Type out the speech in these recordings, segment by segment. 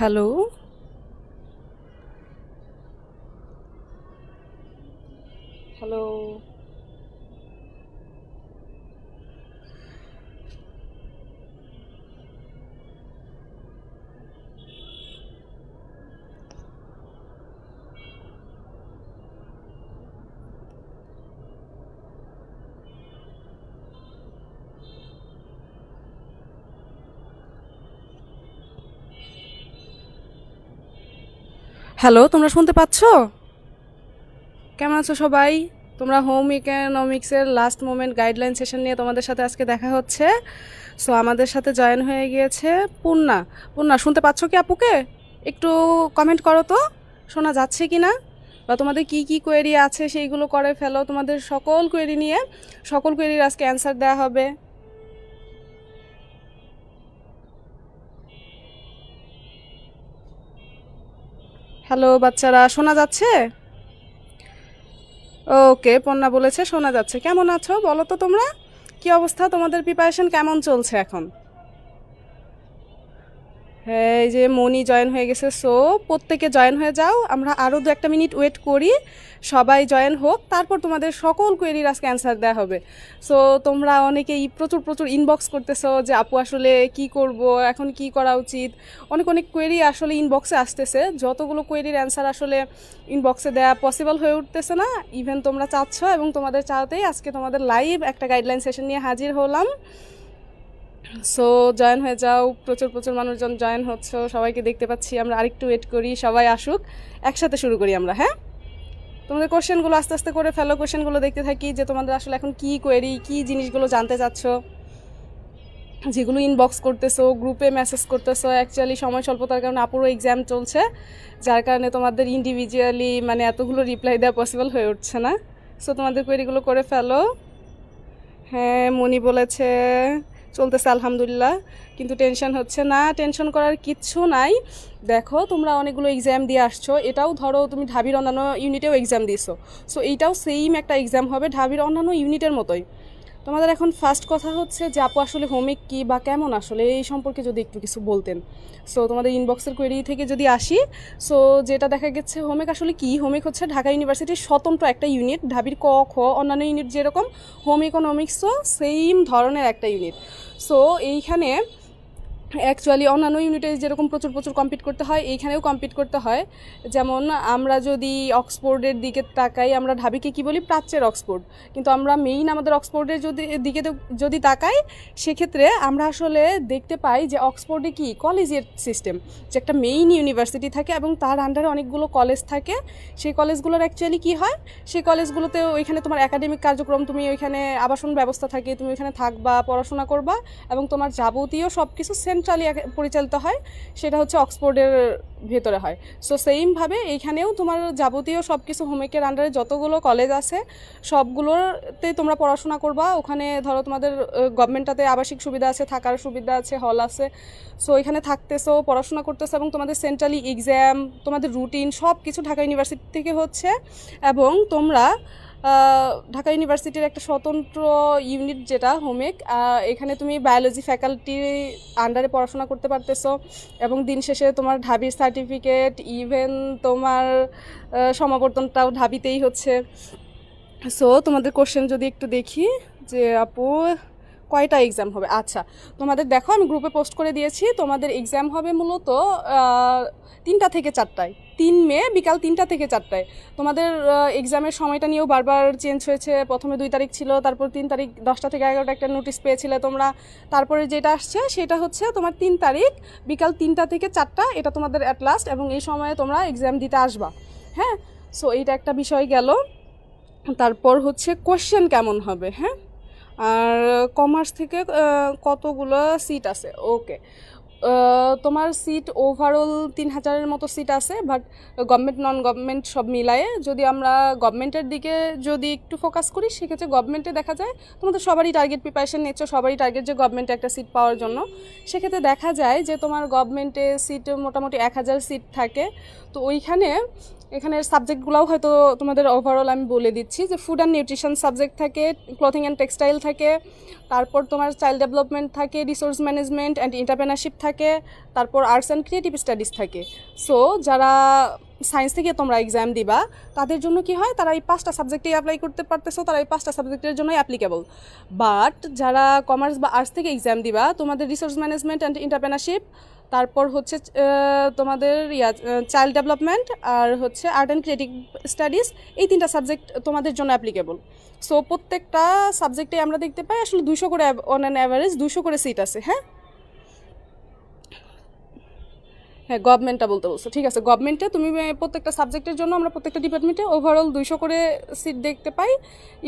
Hello, hello. Hello, তোমরা শুনতে পাচ্ছ? কেমন আছো সবাই? তোমরা হোম ইকোনমিক্সের লাস্ট মোমেন্ট গাইডলাইন সেশন নিয়ে তোমাদের সাথে আজকে দেখা হচ্ছে। সো আমাদের সাথে জয়েন হয়ে গিয়েছে পূর্ণা। পূর্ণা, শুনতে পাচ্ছ কি আপুকে? একটু কমেন্ট করো তো, শোনা যাচ্ছে কি না, বা তোমাদের কি কি কোয়েরি আছে সেইগুলো করে ফেলো। তোমাদের সকল কোয়েরি নিয়ে সকল কোয়েরির আজকে অ্যান্সার দেওয়া হবে। হ্যালো বাচ্চারা, শোনা যাচ্ছে? ওকে, পন্না বলেছে শোনা যাচ্ছে। কেমন আছো বলো তো তোমরা? কি অবস্থা, তোমাদের প্রিপারেশন কেমন চলছে এখন? হ্যাঁ, এই যে মনি জয়েন হয়ে গেছে। সো প্রত্যেকে জয়েন হয়ে যাও, আমরা আরও 1-2 মিনিট ওয়েট করি, সবাই জয়েন হোক, তারপর তোমাদের সকল কোয়েরির আজকে অ্যান্সার দেওয়া হবে। সো তোমরা অনেকেই প্রচুর প্রচুর ইনবক্স করতেছো যে আপু আসলে কি করব, এখন কি করা উচিত। অনেক অনেক কোয়েরি আসলে ইনবক্সে আসতেছে, যতগুলো কোয়েরির অ্যান্সার আসলে ইনবক্সে দেওয়া পসিবল হয়ে উঠতেছে না। ইভেন তোমরা চাচ্ছ এবং তোমাদের চাওতেই আজকে তোমাদের লাইভ একটা গাইডলাইন সেশন নিয়ে হাজির হলাম। সো জয়েন হয়ে যাও, প্রচুর প্রচুর মানুষজন জয়েন হচ্ছে, সবাইকে দেখতে পাচ্ছি। আমরা আরেকটু ওয়েট করি, সবাই আসুক, একসাথে শুরু করি আমরা। হ্যাঁ, তোমাদের কোশ্চেনগুলো আস্তে আস্তে করে ফেলো, কোশ্চেনগুলো দেখতে থাকি যে তোমাদের আসলে এখন কি কোয়েরি, কি জিনিসগুলো জানতে চাচ্ছ, যেগুলো ইনবক্স করতেছো, গ্রুপে মেসেজ করতেছো। অ্যাকচুয়ালি সময় স্বল্পতার কারণে আপুরও এক্সাম চলছে, যার কারণে তোমাদের ইন্ডিভিজুয়ালি মানে এতগুলো রিপ্লাই দেওয়া পসিবল হয়ে উঠছে না। সো তোমাদের কোয়েরিগুলো করে ফেলো। হ্যাঁ, মনি বলেছে চলতেছে আলহামদুলিল্লাহ, কিন্তু টেনশন হচ্ছে না। টেনশন করার কিচ্ছু নাই। দেখো, তোমরা অনেকগুলো এক্সাম দিয়ে আসছো, এটাও ধরো তুমি ঢাবির অন্যান্য ইউনিটেও এক্সাম দিয়েছো। সো এইটাও সেম একটা এক্সাম হবে ঢাবির অন্যান্য ইউনিটের মতোই। তোমাদের এখন ফার্স্ট কথা হচ্ছে যে আপু আসলে হোমিক কী বা কেমন আসলে এই সম্পর্কে যদি একটু কিছু বলতেন। সো তোমাদের ইনবক্সের কোয়েরি থেকে যদি আসি, সো যেটা দেখা গেছে হোমিক আসলে কি, হোমিক হচ্ছে ঢাকা ইউনিভার্সিটির স্বতন্ত্র একটা ইউনিট। ঢাবির ক খ অন্যান্য ইউনিট যেরকম, হোম ইকোনমিক্সও সেম ধরনের একটা ইউনিট। সো এইখানে অ্যাকচুয়ালি অন্যান্য ইউনিটে যেরকম প্রচুর প্রচুর কম্পিট করতে হয়, এইখানেও কম্পিট করতে হয়। যেমন আমরা যদি অক্সফোর্ডের দিকে তাকাই, আমরা ঢাবিকে কি বলি, প্রাচ্যের অক্সফোর্ড, কিন্তু আমরা মেইন আমাদের অক্সফোর্ডের দিকে যদি তাকাই, সেক্ষেত্রে আমরা আসলে দেখতে পাই যে অক্সফোর্ডে কি কলেজের সিস্টেম, যে একটা মেইন ইউনিভার্সিটি থাকে এবং তার আন্ডারে অনেকগুলো কলেজ থাকে। সেই কলেজগুলোর অ্যাকচুয়ালি কি হয়, সেই কলেজগুলোতে ওইখানে তোমার একাডেমিক কার্যক্রম, তুমি ওইখানে আবাসন ব্যবস্থা থাকে, তুমি ওইখানে থাকবা, পড়াশোনা করবা, এবং তোমার যাবতীয় সব কিছু সেন্ট্রালি পরিচালিত হয়, সেটা হচ্ছে অক্সফোর্ডের ভেতরে হয়। সো সেইমভাবে এইখানেও তোমার যাবতীয় সব কিছু হোমেকের আন্ডারে যতগুলো কলেজ আছে সবগুলোতে তোমরা পড়াশোনা করবা। ওখানে ধরো তোমাদের গভর্নমেন্টটাতে আবাসিক সুবিধা আছে, থাকার সুবিধা আছে, হল আছে। সো এখানে থাকতেছো, পড়াশোনা করতেছো, এবং তোমাদের সেন্ট্রালি এক্সাম, তোমাদের রুটিন সব কিছু ঢাকা ইউনিভার্সিটি থেকে হচ্ছে। এবং তোমরা ঢাকা ইউনিভার্সিটির একটা স্বতন্ত্র ইউনিট যেটা হোমেক, এখানে তুমি বায়োলজি ফ্যাকাল্টি আন্ডারে পড়াশোনা করতে পারতেছো, এবং দিন শেষে তোমার ঢাবির সার্টিফিকেট, ইভেন তোমার সমাবর্তনটাও ঢাবিতেই হচ্ছে। সো তোমাদের কোশ্চেন যদি একটু দেখি যে আপু কয়টা এক্সাম হবে। আচ্ছা, তোমাদের দেখো আমি গ্রুপে পোস্ট করে দিয়েছি, তোমাদের এক্সাম হবে মূলত 3টা থেকে 4টায়, 3 মে বিকাল 3টা থেকে 4টায়। তোমাদের এক্সামের সময়টা নিয়েও বারবার চেঞ্জ হয়েছে, প্রথমে 2 তারিখ ছিল, তারপর 3 তারিখ 10টা থেকে 11টা একটা নোটিশ পেয়েছিলে তোমরা। তারপরে যেটা আসছে সেটা হচ্ছে তোমার 3 তারিখ বিকাল 3টা থেকে 4টা, এটা তোমাদের অ্যাট লাস্ট, এবং এই সময়ে তোমরা এক্সাম দিতে আসবা। হ্যাঁ, সো এইটা একটা বিষয় গেল। তারপর হচ্ছে কোশ্চেন কেমন হবে। হ্যাঁ, আর কমার্স থেকে কতগুলো সিট আছে। ওকে, তোমার সিট ওভারঅল 3000-এর মতো সিট আছে, বাট গভর্নমেন্ট নন গভর্নমেন্ট সব মিলায়ে যদি আমরা গভর্নমেন্টের দিকে যদি একটু ফোকাস করি, সেক্ষেত্রে গভর্নমেন্টে দেখা যায় তোমাদের সবারই টার্গেট, প্রিপারেশন নিচ্ছ সবারই টার্গেট যে গভর্নমেন্টে একটা সিট পাওয়ার জন্য। সেক্ষেত্রে দেখা যায় যে তোমার গভর্নমেন্টে সিট মোটামুটি 1000 সিট থাকে। তো ওইখানে এখানের সাবজেক্টগুলোও হয়তো তোমাদের ওভারঅল আমি বলে দিচ্ছি যে ফুড অ্যান্ড নিউট্রিশন সাবজেক্ট থাকে, ক্লথিং অ্যান্ড টেক্সটাইল থাকে, তারপর তোমার চাইল্ড ডেভেলপমেন্ট থাকে, রিসোর্স ম্যানেজমেন্ট অ্যান্ড এন্টারপ্রেনারশিপ থাকে, তারপর আর্টস অ্যান্ড ক্রিয়েটিভ স্টাডিজ থাকে। সো যারা সায়েন্স থেকে তোমরা এক্সাম দিবা তাদের জন্য কি হয়, তারা এই 5টা সাবজেক্টেই অ্যাপ্লাই করতে পারতেছো, তারা এই 5টা সাবজেক্টের জন্যই অ্যাপ্লিকেবল। বাট যারা কমার্স বা আর্টস থেকে এক্সাম দিবা, তোমাদের রিসোর্স ম্যানেজমেন্ট অ্যান্ড এন্টারপ্রেনারশিপ, তারপর হচ্ছে তোমাদের চাইল্ড ডেভেলপমেন্ট, আর হচ্ছে আর্ট অ্যান্ড ক্রিয়েটিভ স্টাডিজ, এই 3টা সাবজেক্ট তোমাদের জন্য অ্যাপ্লিকেবল। সো প্রত্যেকটা সাবজেক্টে আমরা দেখতে পাই আসলে 200 করে অন অ্যান অ্যাভারেজ 200 করে সিট আছে। হ্যাঁ, গভর্নমেন্টটা বলতে বলছো, ঠিক আছে। গভর্নমেন্টে তুমি প্রত্যেকটা সাবজেক্টের জন্য আমরা প্রত্যেকটা ডিপার্টমেন্টে ওভারঅল 200 করে সিট দেখতে পাই।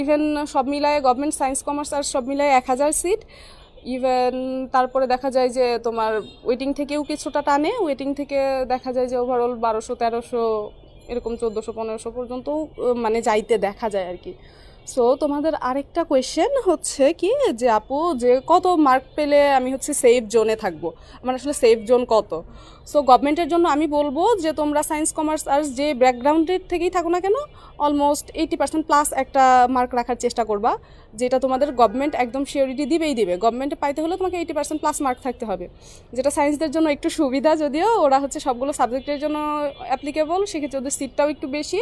ইভেন সব মিলায় গভর্নমেন্ট সায়েন্স কমার্স আর সব মিলায় 1000 সিট। ইভেন তারপরে দেখা যায় যে তোমার ওয়েটিং থেকেও কিছুটা টানে, ওয়েটিং থেকে দেখা যায় যে ওভারঅল 1200-1300 এরকম 1400-1500 পর্যন্তও মানে যাইতে দেখা যায় আর কি। সো তোমাদের আরেকটা কোয়েশ্চেন হচ্ছে কি যে আপু যে কত মার্ক পেলে আমি হচ্ছে সেফ জোনে থাকবো, আমার আসলে সেফ জোন কত? সো গভর্নমেন্টের জন্য আমি বলবো যে তোমরা সায়েন্স কমার্স আর্টস যে ব্যাকগ্রাউন্ডের থেকেই থাকো না কেন, অলমোস্ট 80% প্লাস একটা মার্ক রাখার চেষ্টা করবা, যেটা তোমাদের গভর্নমেন্ট একদম শিওরিটি দিবেই দিবে। গভর্নমেন্টে পাইতে হলে তোমাকে 80% প্লাস মার্ক থাকতে হবে, যেটা সায়েন্সদের জন্য একটু সুবিধা, যদিও ওরা হচ্ছে সবগুলো সাবজেক্টের জন্য অ্যাপ্লিকেবল, সেক্ষেত্রে ওদের সিটটাও একটু বেশি।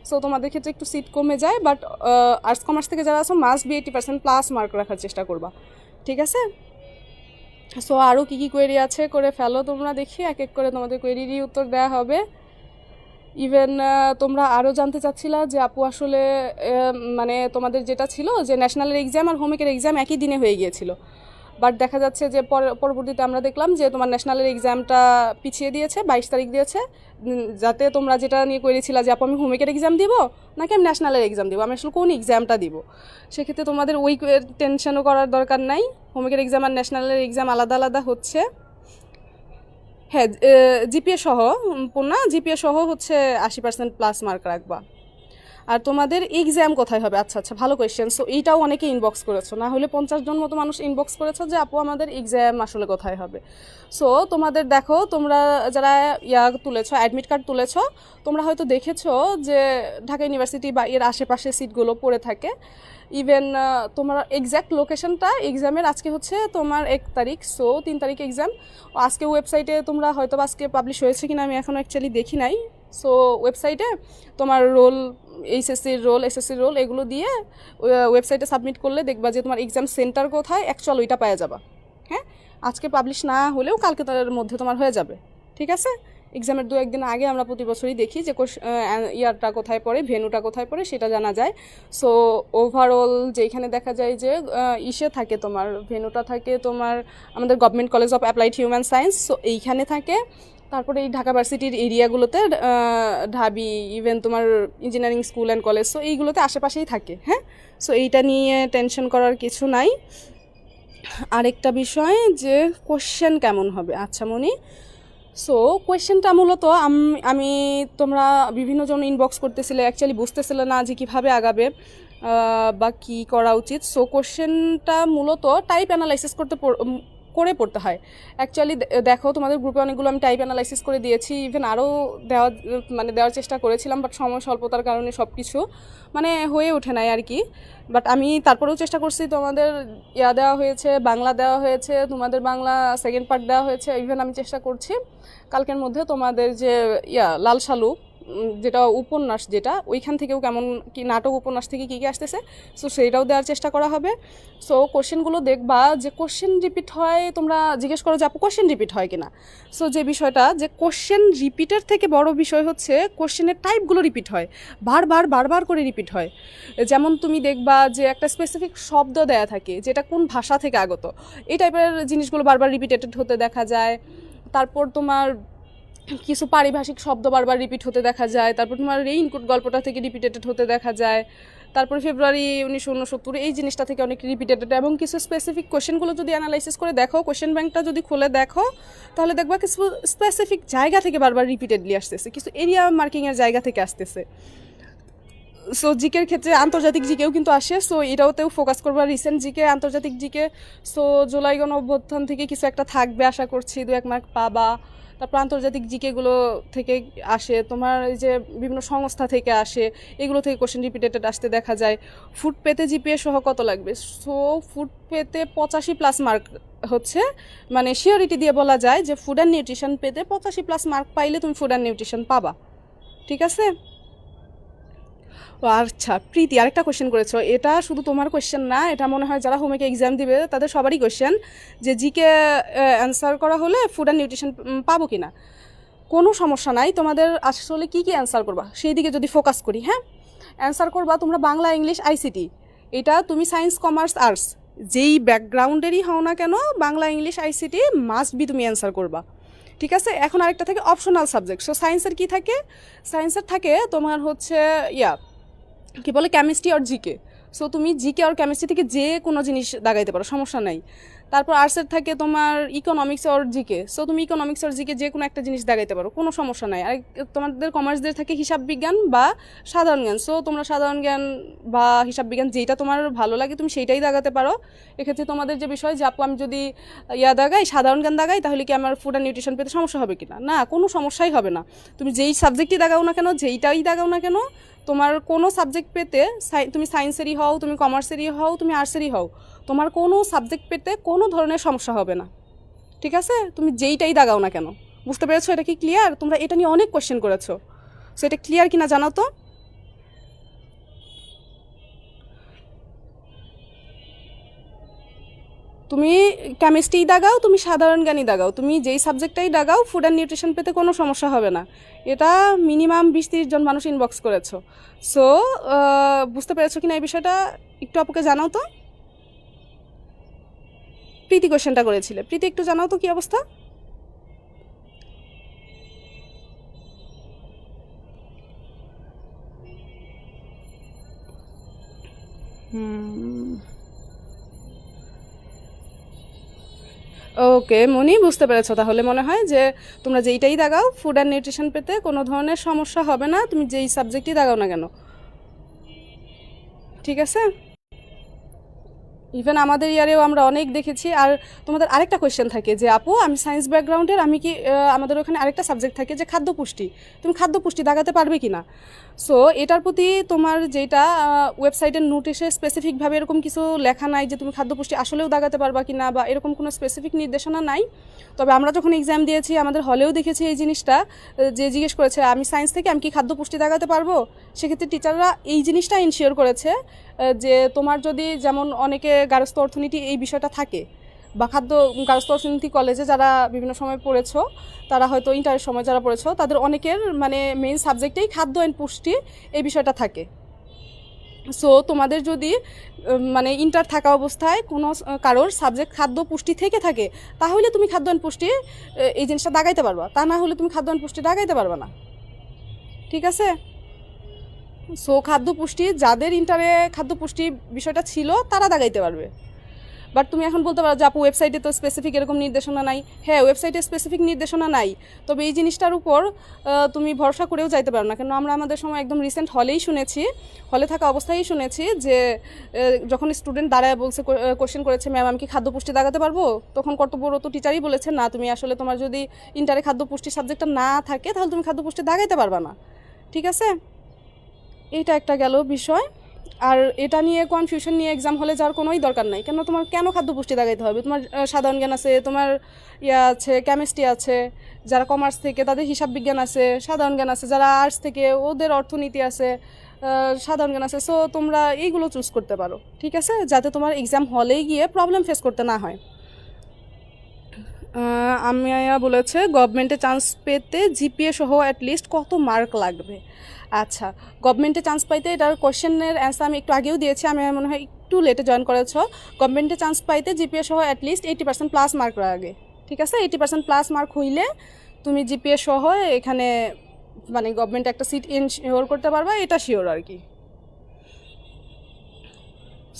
সো তোমাদের ক্ষেত্রে একটু সিট কমে যায়, বাট আর্টস কমার্স থেকে যারা আছো মাস্ট বি 80% প্লাস মার্ক রাখার চেষ্টা করবা, ঠিক আছে। সো আরও কী কী কোয়েরি আছে করে ফেলো তোমরা, দেখি এক এক করে তোমাদের কোয়েরিরই উত্তর দেওয়া হবে। ইভেন তোমরা আরও জানতে চাচ্ছিলা যে আপু আসলে মানে তোমাদের যেটা ছিল যে ন্যাশনালের এক্সাম আর হোমেকের এক্সাম একই দিনে হয়ে গিয়েছিল, বাট দেখা যাচ্ছে যে পরবর্তীতে আমরা দেখলাম যে তোমার ন্যাশনালের এক্সামটা পিছিয়ে দিয়েছে, 22 তারিখ দিয়েছে, যাতে তোমরা যেটা নিয়ে করেছিলা যে আপু আমি হোমেকের এক্সাম দিব নাকি আমি ন্যাশনালের এক্সাম দিব, আমি আসলে কোন এক্সামটা দিব, সেক্ষেত্রে তোমাদের ওই টেনশনও করার দরকার নাই। হোমেকের এক্সাম আর ন্যাশনালের এক্সাম আলাদা আলাদা হচ্ছে। হ্যাঁ, জিপিএ সহ, পূর্ণা জিপিএ সহ হচ্ছে 80% প্লাস মার্ক রাখবা। আর তোমাদের এক্সাম কোথায় হবে? আচ্ছা আচ্ছা, ভালো কোয়েশ্চেন। সো এইটাও অনেকে ইনবক্স করেছো, না হলে 50 জন মতো মানুষ ইনবক্স করেছো যে আপু আমাদের এক্সাম আসলে কোথায় হবে। সো তোমাদের দেখো, তোমরা যারা তুলেছো, অ্যাডমিট কার্ড তুলেছো, তোমরা হয়তো দেখেছো যে ঢাকা ইউনিভার্সিটি বা এর আশেপাশে সিটগুলো পড়ে থাকে। ইভেন তোমার এক্স্যাক্ট লোকেশনটা এক্সামের আজকে হচ্ছে তোমার 1 তারিখ, সো 3 তারিখ এক্সাম। আজকে ওয়েবসাইটে তোমরা হয়তো আজকে পাবলিশ হয়েছে কিনা আমি এখনও অ্যাকচুয়ালি দেখি নাই। সো ওয়েবসাইটে তোমার রোল, এইচএসসির রোল, এসএসসির রোল এগুলো দিয়ে ওয়েবসাইটে সাবমিট করলে দেখবা যে তোমার এক্সাম সেন্টার কোথায়, অ্যাকচুয়াল ওইটা পাওয়া যাবা। হ্যাঁ, আজকে পাবলিশ না হলেও কালকে তার মধ্যে তোমার হয়ে যাবে, ঠিক আছে। এক্সামের 2-1 দিন আগে আমরা প্রতি বছরই দেখি যে ইয়ারটা কোথায় পড়ে, ভেন্যুটা কোথায় পড়ে, সেটা জানা যায়। সো ওভারঅল যেখানে দেখা যায় যে ইসে থাকে তোমার ভেন্যুটা থাকে তোমার আমাদের government college of applied human science, so এইখানে থাকে। তারপরে এই ঢাকা ভার্সিটির এরিয়াগুলোতে ঢাবি, ইভেন তোমার engineering school and college, so এইগুলোতে আশেপাশেই থাকে। হ্যাঁ, সো এইটা নিয়ে টেনশন করার কিছু নাই। আরেকটা বিষয় যে কোশ্চেন কেমন হবে, আচ্ছা মনি। সো কোয়েশ্চেনটা মূলত আমি তোমরা বিভিন্ন জন ইনবক্স করতেছিলে, অ্যাকচুয়ালি বুঝতেছিলে না যে কীভাবে আগাবে বা কী করা উচিত। সো কোয়েশ্চেনটা মূলত টাইপ অ্যানালাইসিস করে পড়তে হয়। অ্যাকচুয়ালি দেখো তোমাদের গ্রুপে অনেকগুলো আমি টাইপ অ্যানালাইসিস করে দিয়েছি, ইভেন আরও দেওয়ার চেষ্টা করেছিলাম, বাট সময় স্বল্পতার কারণে সব কিছু হয়ে ওঠে নাই আর কি। বাট আমি তারপরেও চেষ্টা করছি, তোমাদের দেওয়া হয়েছে, বাংলা দেওয়া হয়েছে, তোমাদের বাংলা সেকেন্ড পার্ট দেওয়া হয়েছে। ইভেন আমি চেষ্টা করছি কালকের মধ্যে তোমাদের যে লাল সালু যেটা উপন্যাস, যেটা ওইখান থেকেও কেমন কি নাটক উপন্যাস থেকে কী কী আসতেছে, সো সেইটাও দেওয়ার চেষ্টা করা হবে। সো কোশ্চেনগুলো দেখবা যে কোশ্চেন রিপিট হয়, তোমরা জিজ্ঞেস করো যে আপু কোশ্চেন রিপিট হয় কিনা। সো যে বিষয়টা যে কোশ্চেন রিপিটের থেকে বড় বিষয় হচ্ছে কোশ্চেনের টাইপগুলো রিপিট হয়, বারবার করে রিপিট হয়। যেমন তুমি দেখবা যে একটা স্পেসিফিক শব্দ দেয়া থাকে যেটা কোন ভাষা থেকে আগত, এই টাইপের জিনিসগুলো বারবার রিপিটেড হতে দেখা যায়। তারপর তোমার কিছু পারিভাষিক শব্দ বারবার রিপিট হতে দেখা যায়। তারপর তোমার রেইনকোট গল্পটা থেকে রিপিটেড হতে দেখা যায়। তারপর ফেব্রুয়ারি 1969 এই জিনিসটা থেকে অনেক রিপিটেড, এবং কিছু স্পেসিফিক কোশ্চেনগুলো যদি অ্যানালাইসিস করে দেখো, কোশ্চেন ব্যাংকটা যদি খুলে দেখো, তাহলে দেখবা কিছু স্পেসিফিক জায়গা থেকে বারবার রিপিটেডলি আসতেছে, কিছু এরিয়া মার্কিংয়ের জায়গা থেকে আসতেছে। সো জিকের ক্ষেত্রে আন্তর্জাতিক জিকেও কিন্তু আসে, সো এটাওতেও ফোকাস করবো, রিসেন্ট জিকে, আন্তর্জাতিক জিকে। সো জুলাই গণ অভ্যুত্থান থেকে কিছু একটা থাকবে আশা করছি, 2-1 মার্ক পাবা। তারপর আন্তর্জাতিক জিকেগুলো থেকে আসে, তোমার এই যে বিভিন্ন সংস্থা থেকে আসে, এগুলো থেকে কোশ্চেন রিপিটেড আসতে দেখা যায়। ফুড পেতে জিপিএ সহ কত লাগবে? সো ফুড পেতে 85+ মার্ক হচ্ছে, মানে শিওরিটি দিয়ে বলা যায় যে ফুড অ্যান্ড নিউট্রিশন পেতে 85+ মার্ক পাইলে তুমি ফুড অ্যান্ড নিউট্রিশন পাবা। ঠিক আছে? ও আচ্ছা প্রীতি, আরেকটা কোশ্চেন করেছো, এটা শুধু তোমার কোশ্চেন না, এটা মনে হয় যারা হোমওয়ার্কে এক্সাম দিবে তাদের সবারই কোশ্চেন, যে জিকে অ্যান্সার করা হলে ফুড অ্যান্ড নিউট্রিশন পাবো কি না। কোনো সমস্যা নাই, তোমাদের আসলে কী কী অ্যান্সার করবা সেই দিকে যদি ফোকাস করি। হ্যাঁ, অ্যান্সার করবা তোমরা বাংলা, ইংলিশ, আইসিটি। এটা তুমি সায়েন্স, কমার্স, আর্টস যেই ব্যাকগ্রাউন্ডেরই হও না কেন, Bangla, English, ICT must be তুমি অ্যান্সার করবা। ঠিক আছে? এখন আরেকটা থাকে অপশনাল সাবজেক্ট। সো সায়েন্সের কী থাকে? সায়েন্সের থাকে তোমার হচ্ছে কি বলে কেমিস্ট্রি আর জিকে। সো তুমি জিকে আর কেমিস্ট্রি থেকে যে কোনো জিনিস দাগাইতে পারো, সমস্যা নাই। তারপর আর্টসের থাকে তোমার ইকোনমিক্স আর জিকে। সো তুমি ইকোনমিক্স আর জিকে যে কোনো একটা জিনিস দাগাইতে পারো, কোনো সমস্যা নাই। আর তোমাদের কমার্সদের থাকে হিসাব বিজ্ঞান বা সাধারণ জ্ঞান। সো তোমরা সাধারণ জ্ঞান বা হিসাব বিজ্ঞান যেটা তোমার ভালো লাগে তুমি সেইটাই দাগাতে পারো। এক্ষেত্রে তোমাদের যে বিষয় যে আপু আমি যদি দাগাই, সাধারণ জ্ঞান দাগাই, তাহলে কি আমার ফুড অ্যান্ড নিউট্রিশন পেতে সমস্যা হবে কি না? না, কোনো সমস্যাই হবে না। তুমি যেই সাবজেক্টই দাগাও না কেন, যেইটাই দাগাও না কেন, তোমার কোনো সাবজেক্ট পেতে, তুমি সায়েন্সেরই হও, তুমি কমার্সেরই হও, তুমি আর্টসেরই হও, তোমার কোনো সাবজেক্ট পেতে কোনো ধরনের সমস্যা হবে না। ঠিক আছে? তুমি যেইটাই দাগাও না কেন। বুঝতে পেরেছো? এটা কি ক্লিয়ার? তোমরা এটা নিয়ে অনেক কোশ্চেন করেছো, সো এটা ক্লিয়ার কিনা জানাও তো। তুমি কেমিস্ট্রি দাগাও, তুমি সাধারণ জ্ঞানই দাগাও, তুমি যেই সাবজেক্টটাই দাগাও, ফুড অ্যান্ড নিউট্রিশন পেতে কোনো সমস্যা হবে না। এটা মিনিমাম 20-30 জন মানুষ ইনবক্স করেছো। সো বুঝতে পেরেছো কিনা এই বিষয়টা একটু আপুকে জানাও তো। প্রীতি কোশ্চেনটা করেছিলে, প্রীতি একটু জানাও তো কি অবস্থা। ওকে মনি, বুঝতে পেরেছো তাহলে মনে হয় যে তোমরা যেইটাই দাগাও ফুড অ্যান্ড নিউট্রিশন পেতে কোনো ধরনের সমস্যা হবে না, তুমি যেই সাবজেক্টই দাগাও না কেন। ঠিক আছে? ইভেন আমাদের ইয়ারেও আমরা অনেক দেখেছি। আর তোমাদের আরেকটা কোয়েশ্চেন থাকে যে আপু আমি সায়েন্স ব্যাকগ্রাউন্ডের, আমি কি আমাদের ওখানে আরেকটা সাবজেক্ট থাকে যে খাদ্য পুষ্টি, তুমি খাদ্য পুষ্টি দাগাতে পারবে কি না। সো এটার প্রতি তোমার যেটা ওয়েবসাইটের নোটিশে স্পেসিফিকভাবে এরকম কিছু লেখা নাই যে তুমি খাদ্য পুষ্টি আসলেও দাগাতে পারবা কি না, বা এরকম কোনো স্পেসিফিক নির্দেশনা নাই। তবে আমরা যখন এক্সাম দিয়েছি আমাদের হলেও দেখেছি এই জিনিসটা, যে জিজ্ঞেস করেছে আমি সায়েন্স থেকে আমি কি খাদ্য পুষ্টি দাগাতে পারবো, সেক্ষেত্রে টিচাররা এই জিনিসটা ইনশিওর করেছে যে তোমার যদি যেমন অনেকে গার্হস্থ্য অর্থনীতি এই বিষয়টা থাকে, বা গার্হস্থ্য অর্থনীতি কলেজে যারা বিভিন্ন সময় পড়েছো, তারা হয়তো ইন্টারের সময় যারা পড়েছো, তাদের অনেকের মানে মেইন সাবজেক্টেই খাদ্য অ্যান্ড পুষ্টি এই বিষয়টা থাকে। সো তোমাদের যদি মানে ইন্টার থাকা অবস্থায় কোনো কারোর সাবজেক্ট খাদ্য পুষ্টি থেকে থাকে, তাহলে তুমি খাদ্য অ্যান্ড পুষ্টি এই জিনিসটা দাগাইতে পারবা, তা না হলে তুমি খাদ্য অ্যান্ড পুষ্টি দাগাইতে পারবা না। ঠিক আছে? সো খাদ্য পুষ্টি যাদের ইন্টারে খাদ্য পুষ্টি বিষয়টা ছিল তারা দাগাইতে পারবে। বাট তুমি এখন বলতে পারো যে আপু ওয়েবসাইটে তো স্পেসিফিক এরকম নির্দেশনা নাই। হ্যাঁ, ওয়েবসাইটে স্পেসিফিক নির্দেশনা নাই, তবে এই জিনিসটার উপর তুমি ভরসা করেও যাইতে পারো না। কেন আমরা আমাদের সময় একদম রিসেন্ট হলে থাকা অবস্থায় শুনেছি যে যখন স্টুডেন্ট দাঁড়ায় বলছে, কোশ্চেন করেছে ম্যাম আমি কি খাদ্য পুষ্টি দাগাতে পারবো, তখন কর্তব্যরত টিচারই বলেছে না, তুমি আসলে তোমার যদি ইন্টারে খাদ্য পুষ্টি সাবজেক্টটা না থাকে তাহলে তুমি খাদ্য পুষ্টি দাগাইতে পারবা না। ঠিক আছে? এইটা একটা গেল বিষয়। আর এটা নিয়ে কনফিউশন নিয়ে এক্সাম হলে যাওয়ার কোনোই দরকার নাই। কেন তোমার কেন খাদ্য পুষ্টি দাগাইতে হবে? তোমার সাধারণ জ্ঞান আছে, তোমার আছে কেমিস্ট্রি আছে, যারা কমার্স থেকে তাদের হিসাব বিজ্ঞান আছে, সাধারণ জ্ঞান আছে, যারা আর্টস থেকে ওদের অর্থনীতি আছে, সাধারণ জ্ঞান আছে। সো তোমরা এইগুলো চুজ করতে পারো। ঠিক আছে? যাতে তোমার এক্সাম হলে গিয়ে প্রবলেম ফেস করতে না হয়। আমিয়া বলেছে গভর্নমেন্টে চান্স পেতে জিপিএ সহ অ্যাটলিস্ট কত মার্ক লাগবে। আচ্ছা, গভর্নমেন্টে চান্স পাইতে এটার কোশ্চেনের অ্যান্সার আমি একটু আগেও দিয়েছি, আমি মনে হয় একটু লেটে জয়েন করেছ। গভর্নমেন্টে চান্স পাইতে জিপিএ সহ অ্যাটলিস্ট 80% প্লাস মার্ক লাগে। ঠিক আছে? 80%+ মার্ক হইলে তুমি জিপিএ সহ এখানে মানে গভর্নমেন্ট একটা সিট ইনশিওর করতে পারবা, এটা শিওর আর কি।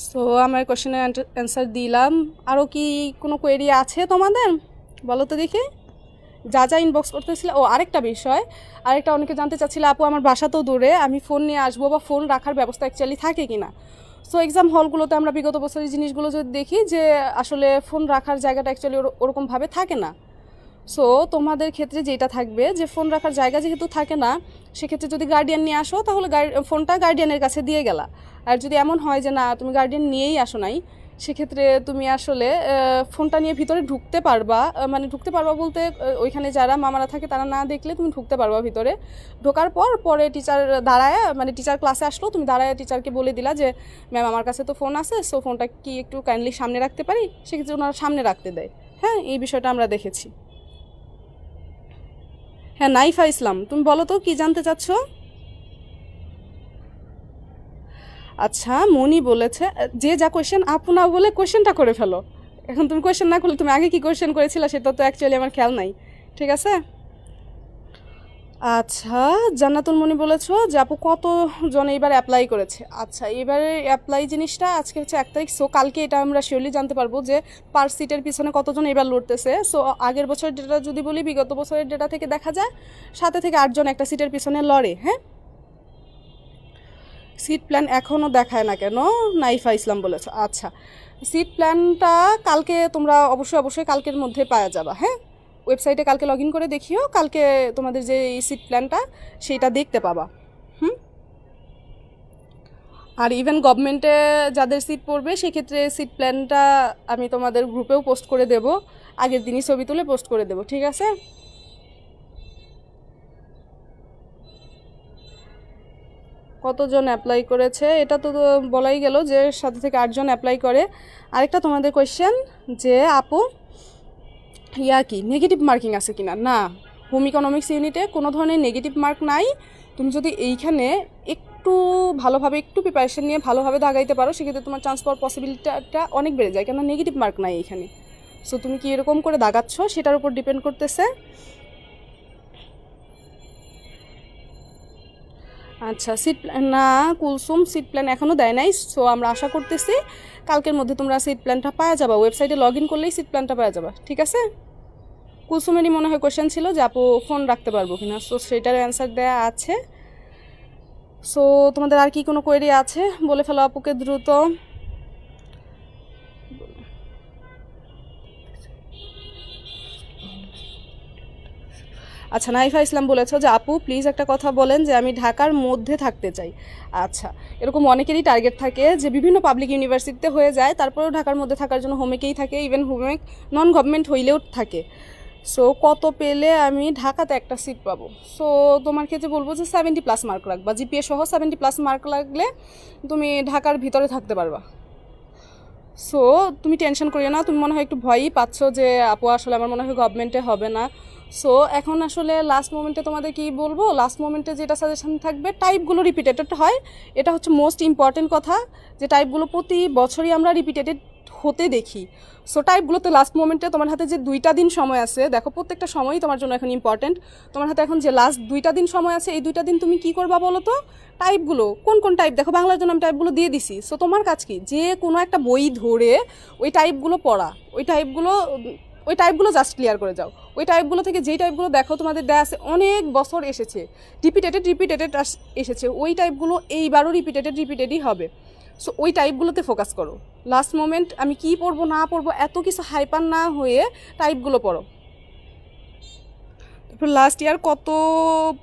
সো আমার কোশ্চেনের অ্যান্সার দিলাম। আরও কি কোনো কোয়েরি আছে তোমাদের? বলো তো দেখি। যা যা ইনবক্স করতেছিল। ও আরেকটা বিষয়, আরেকটা অনেকে জানতে চাচ্ছিল আপু আমার বাসা তো দূরে, আমি ফোন নিয়ে আসবো বা ফোন রাখার ব্যবস্থা অ্যাকচুয়ালি থাকে কি না। সো এক্সাম হলগুলোতে আমরা বিগত বছরের জিনিসগুলো যদি দেখি যে আসলে ফোন রাখার জায়গাটা অ্যাকচুয়ালি ওরকমভাবে থাকে না। সো তোমাদের ক্ষেত্রে যেটা থাকবে যে ফোন রাখার জায়গা যেহেতু থাকে না, সেক্ষেত্রে যদি গার্ডিয়ান নিয়ে আসো তাহলে ফোনটা গার্ডিয়ানের কাছে দিয়ে গেলা। আর যদি এমন হয় যে না তুমি গার্ডিয়ান নিয়েই আসো নাই, সেক্ষেত্রে তুমি আসলে ফোনটা নিয়ে ভিতরে ঢুকতে পারবা, মানে ঢুকতে পারবা বলতে ওইখানে যারা মামারা থাকে তারা না দেখলে তুমি ঢুকতে পারবা ভিতরে। ঢোকার পর পরে টিচার দাঁড়ায়, মানে টিচার ক্লাসে আসলো, তুমি দাঁড়ায় টিচারকে বলে দিলা যে ম্যাম আমার কাছে তো ফোন আছে, সো ফোনটা কি একটু কাইন্ডলি সামনে রাখতে পারি, সেক্ষেত্রে ওনারা সামনে রাখতে দেয়। হ্যাঁ, এই বিষয়টা আমরা দেখেছি। হ্যাঁ নাইফা ইসলাম, তুমি বলো তো কি জানতে চাচ্ছ? আচ্ছা মনি বলেছে যে যা কোয়েশ্চেন আপু না বলে কোয়েশ্চেনটা করে ফেলো। এখন তুমি কোয়েশ্চেন না করলে তুমি আগে কি কোয়েশ্চেন করেছিলে সেটা তো অ্যাকচুয়ালি আমার খেয়াল নাই। ঠিক আছে। আচ্ছা জান্নাতুল মনি বলেছো যে আপু কতজন এইবার অ্যাপ্লাই করেছে। আচ্ছা এবারে অ্যাপ্লাই জিনিসটা আজকে হচ্ছে 1 তারিখ, সো কালকে এটা আমরা শিওরলি জানতে পারবো যে পার সিটের পিছনে কতজন এবার লড়তেছে। সো আগের বছরের ডেটা যদি বলি, বিগত বছরের ডেটা থেকে দেখা যায় 7 থেকে 8 জন একটা সিটের পিছনে লড়ে। হ্যাঁ, সিট প্ল্যান এখনও দেখায় না কেন? নাইফা ইসলাম বলেছ। আচ্ছা সিট প্ল্যানটা কালকে তোমরা অবশ্যই কালকের মধ্যে পাওয়া যাবা। হ্যাঁ, ওয়েবসাইটে কালকে লগ ইন করে দেখিও, কালকে তোমাদের যে এই সিট প্ল্যানটা সেইটা দেখতে পাবা। হুম, আর ইভেন গভর্নমেন্টে যাদের সিট পড়বে সেক্ষেত্রে সিট প্ল্যানটা আমি তোমাদের গ্রুপেও পোস্ট করে দেব, আগের দিনই ছবি তুলে পোস্ট করে দেব। ঠিক আছে। কতজন অ্যাপ্লাই করেছে এটা তো বলাই গেল যে 7 থেকে 8 জন অ্যাপ্লাই করে। আরেকটা তোমাদের কোয়েশ্চেন যে আপু কি নেগেটিভ মার্কিং আছে কিনা? না, হোম ইকোনমিক্স ইউনিটে কোনো ধরনের নেগেটিভ মার্ক নাই। তুমি যদি এইখানে একটু ভালোভাবে একটু প্রিপারেশন নিয়ে ভালোভাবে দাগাইতে পারো, সেক্ষেত্রে তোমার চান্স পাওয়ার পসিবিলিটিটা অনেক বেড়ে যায়, কেননা নেগেটিভ মার্ক নাই এইখানে। সো তুমি কি এরকম করে দাগাচ্ছ সেটার উপর ডিপেন্ড করতেছে। আচ্ছা সিট প্ল্যান না, কুলসুম সিট প্ল্যান এখনও দেয় নাই। সো আমরা আশা করতেছি কালকের মধ্যে তোমরা সিট প্ল্যানটা পাওয়া যাবা, ওয়েবসাইটে লগ ইন করলেই সিট প্ল্যানটা পাওয়া যাবা। ঠিক আছে। কুলসুমেরই মনে হয় কোয়েশ্চেন ছিল যে আপু ফোন রাখতে পারবো কিনা, সো সেটার অ্যান্সার দেওয়া আছে। সো তোমাদের আর কি কোনো কোয়েরি আছে বলে ফেলো আপুকে দ্রুত। আচ্ছা নাইফা ইসলাম বলেছো যে আপু প্লিজ একটা কথা বলেন যে আমি ঢাকার মধ্যে থাকতে চাই। আচ্ছা এরকম অনেকেরই টার্গেট থাকে যে বিভিন্ন পাবলিক ইউনিভার্সিটিতে হয়ে যায়, তারপরেও ঢাকার মধ্যে থাকার জন্য হোমেকেই থাকে, ইভেন হোমেক নন গভর্নমেন্ট হইলেও থাকে। সো কত পেলে আমি ঢাকাতে একটা সিট পাবো? সো তোমার ক্ষেত্রে বলবো যে 70+ মার্ক রাখবা, জিপিএ সহ 70+ মার্ক লাগলে তুমি ঢাকার ভিতরে থাকতে পারবা। সো তুমি টেনশন করিও না, তুমি মনে হয় একটু ভয়ই পাচ্ছ যে আপু আসলে আমার মনে হয় গভর্নমেন্টে হবে না। সো এখন আসলে লাস্ট মোমেন্টে তোমাদের কি বলবো, লাস্ট মোমেন্টে যেটা সাজেশন থাকবে টাইপগুলো রিপিটেটেড হয়, এটা হচ্ছে মোস্ট ইম্পর্টেন্ট কথা, যে টাইপগুলো প্রতি বছরই আমরা রিপিটেটেড হতে দেখি। সো টাইপগুলোতে লাস্ট মোমেন্টে তোমার হাতে যে 2টা দিন সময় আছে, দেখো প্রত্যেকটা সময়ই তোমার জন্য এখন ইম্পর্টেন্ট। তোমার হাতে এখন যে লাস্ট 2টা দিন সময় আছে, এই 2টা দিন তুমি কি করবা বলো তো? টাইপগুলো কোন কোন টাইপ দেখো, বাংলার জন্য আমি টাইপগুলো দিয়ে দিছি। সো তোমার কাজ কি, যে কোনো একটা বই ধরে ওই টাইপগুলো পড়া, ওই টাইপগুলো জাস্ট ক্লিয়ার করে যাও। ওই টাইপগুলো থেকে যেই টাইপগুলো দেখো তোমাদের দেয়া আছে অনেক বছর এসেছে, রিপিটেটেড এসেছে, ওই টাইপগুলো এইবারও রিপিটেডই হবে। সো ওই টাইপগুলোতে ফোকাস করো। লাস্ট মোমেন্ট আমি কি পড়বো না পড়বো এত কিছু হাইপার না হয়ে টাইপগুলো পড়ো। তারপর লাস্ট ইয়ার কত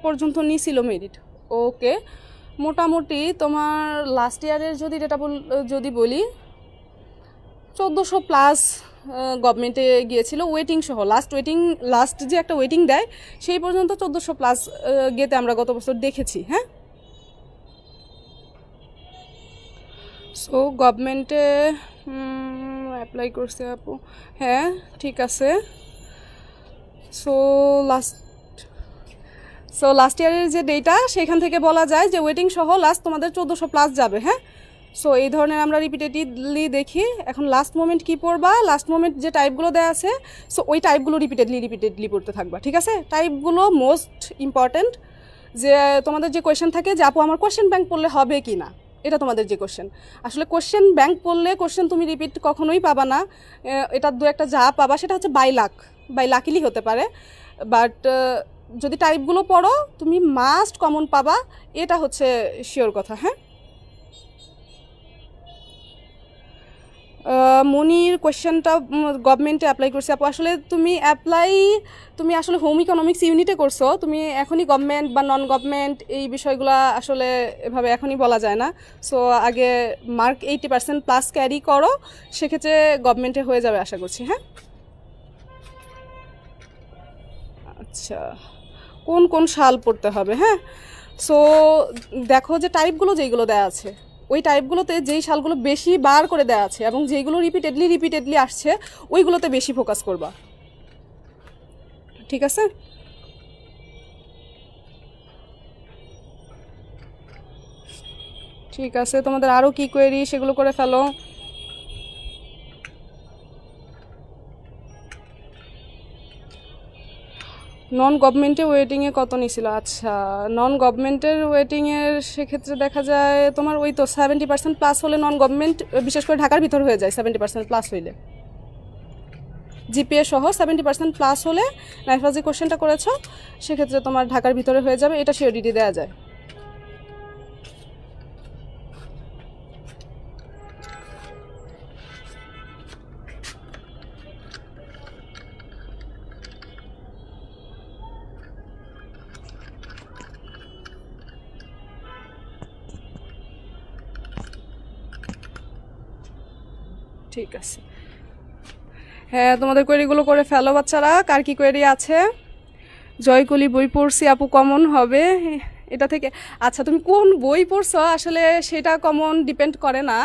পর্যন্ত নিয়েছিল মেরিট? ওকে, মোটামুটি তোমার লাস্ট ইয়ারের যদি বলি 1400+ গভর্নমেন্টে গিয়েছিল ওয়েটিং সহ, লাস্ট যে একটা ওয়েটিং দেয় সেই পর্যন্ত 1400+ গেতে আমরা গত বছর দেখেছি। হ্যাঁ, সো গভর্নমেন্টে অ্যাপ্লাই করছে আপু। হ্যাঁ ঠিক আছে। সো লাস্ট ইয়ারের যে ডেটা সেখান থেকে বলা যায় যে ওয়েটিং সহ লাস্ট তোমাদের 1400+ যাবে। হ্যাঁ, সো এই ধরনের আমরা রিপিটেডলি দেখি। এখন লাস্ট মোমেন্ট কি পড়বা, লাস্ট মোমেন্ট যে টাইপগুলো দেওয়া আছে, সো ওই টাইপগুলো রিপিটেডলি পড়তে থাকবা। ঠিক আছে, টাইপগুলো মোস্ট ইম্পর্ট্যান্ট। যে তোমাদের যে কোয়েশ্চেন থাকে যে আপু আমার কোয়েশ্চেন ব্যাংক পড়লে হবে কি না, এটা তোমাদের যে কোশ্চেন, আসলে কোশ্চেন ব্যাংক পড়লে কোশ্চেন তুমি রিপিট কখনোই পাবা না। এটা দু একটা যা পাবা সেটা হচ্ছে বাই লাকিলি হতে পারে, বাট যদি টাইপগুলো পড়ো তুমি মাস্ট কমন পাবা, এটা হচ্ছে শিওর কথা। হ্যাঁ, মনির কোয়েশ্চেনটা গভর্নমেন্টে অ্যাপ্লাই করছে আপু। আসলে তুমি আসলে হোম ইকোনমিক্স ইউনিটে করছো, তুমি এখনই গভর্নমেন্ট বা নন গভর্নমেন্ট এই বিষয়গুলো আসলে এভাবে এখনই বলা যায় না। সো আগে মার্ক 80% প্লাস ক্যারি করো, সেক্ষেত্রে গভর্নমেন্টে হয়ে যাবে আশা করছি। হ্যাঁ, আচ্ছা, কোন কোন সাল পড়তে হবে? হ্যাঁ, সো দেখো যে টাইপগুলো যেইগুলো দেওয়া আছে ওই টাইপগুলোতে যেই সালগুলো বেশি বার করে দেওয়া আছে এবং যেইগুলো রিপিটেডলি আসছে ওইগুলোতে বেশি ফোকাস করবা, ঠিক আছে? ঠিক আছে, তোমাদের আরও কি কোয়েরি সেগুলো করে ফেলো। নন গভর্নমেন্টে ওয়েটিংয়ে কত নিছিল? আচ্ছা, নন গভর্নমেন্টের ওয়েটিংয়ের সেক্ষেত্রে দেখা যায় তোমার ওই তো 70% প্লাস হলে নন গভর্নমেন্ট, বিশেষ করে ঢাকার ভিতর হয়ে যায় 70% প্লাস হইলে, জিপিএ সহ 70% প্লাস হলে নাইফা যে কোশ্চেনটা করেছো সেক্ষেত্রে তোমার ঢাকার ভিতরে হয়ে যাবে, এটা সিওরিটি দেওয়া যায়। ঠিক আছে, হ্যাঁ তোমাদের কোয়েরিগুলো করে ফেলো বাচ্চারা। কার কি কোয়েরি আছে? জয়কলি বই পড়ছি আপু, কমন হবে এটা থেকে? আচ্ছা, তুমি কোন বই পড়ছো আসলে সেটা কমন ডিপেন্ড করে না।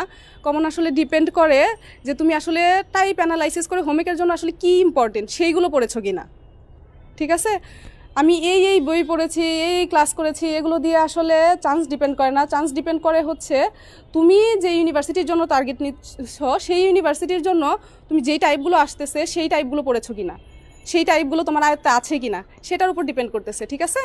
কমন আসলে ডিপেন্ড করে যে তুমি আসলে টাইপ অ্যানালাইসিস করে হোমওয়ার্কের জন্য আসলে কি ইম্পর্টেন্ট সেইগুলো পড়েছো কি না, ঠিক আছে? আমি এই বই পড়েছি, এই ক্লাস করেছি, এগুলো দিয়ে আসলে চান্স ডিপেন্ড করে না। চান্স ডিপেন্ড করে হচ্ছে তুমি যে ইউনিভার্সিটির জন্য টার্গেট নিচ্ছ সেই ইউনিভার্সিটির জন্য তুমি যেই টাইপগুলো আসতেছে সেই টাইপগুলো পড়েছো কিনা, সেই টাইপগুলো তোমার আয়ত্তে আছে কিনা সেটার উপর ডিপেন্ড করতেছে, ঠিক আছে?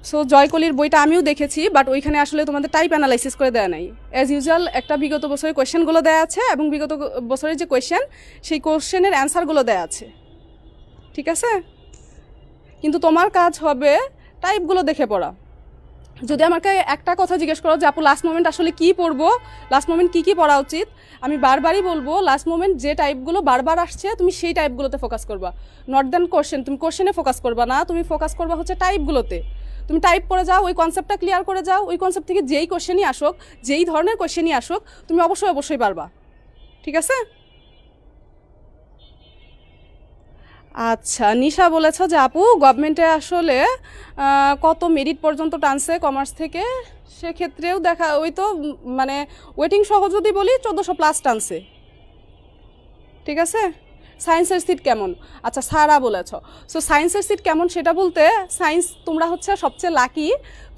সো জয়কলির বইটা আমিও দেখেছি, বাট ওইখানে আসলে তোমাদের টাইপ অ্যানালাইসিস করে দেওয়া নাই। অ্যাজ ইউজুয়াল একটা বিগত বছরের কোয়েশ্চেনগুলো দেওয়া আছে এবং বিগত বছরের যে কোয়েশ্চেন সেই কোয়েশ্চেনের অ্যান্সারগুলো দেওয়া আছে, ঠিক আছে? কিন্তু তোমার কাজ হবে টাইপগুলো দেখে পড়া। যদি আমাকে একটা কথা জিজ্ঞেস করো যে আপু লাস্ট মোমেন্ট আসলে কী পড়বো, লাস্ট মোমেন্ট কী পড়া উচিত, আমি বারবারই বলবো লাস্ট মোমেন্ট যে টাইপগুলো বারবার আসছে তুমি সেই টাইপগুলোতে ফোকাস করবা, নট দ্যান কোশ্চেন। তুমি কোশ্চেনে ফোকাস করবা না, তুমি ফোকাস করবা হচ্ছে টাইপগুলোতে। তুমি টাইপ করে যাও, ওই কনসেপ্টটা ক্লিয়ার করে যাও, ওই কনসেপ্ট থেকে যেই কোশ্চেনই আসুক, যেই ধরনের কোশ্চেনই আসুক তুমি অবশ্যই পারবা, ঠিক আছে? আচ্ছা, নিশা বলেছ যে আপু গভর্নমেন্টে আসলে কত মেরিট পর্যন্ত টানছে কমার্স থেকে, সেক্ষেত্রেও দেখা ওই তো মানে ওয়েটিং সহ যদি বলি 1400+ টানছে, ঠিক আছে? সায়েন্সের সিট কেমন? আচ্ছা, সারা বলেছ। সো সায়েন্সের সিট কেমন সেটা বলতে, সায়েন্স তোমরা হচ্ছে সবচেয়ে লাকি,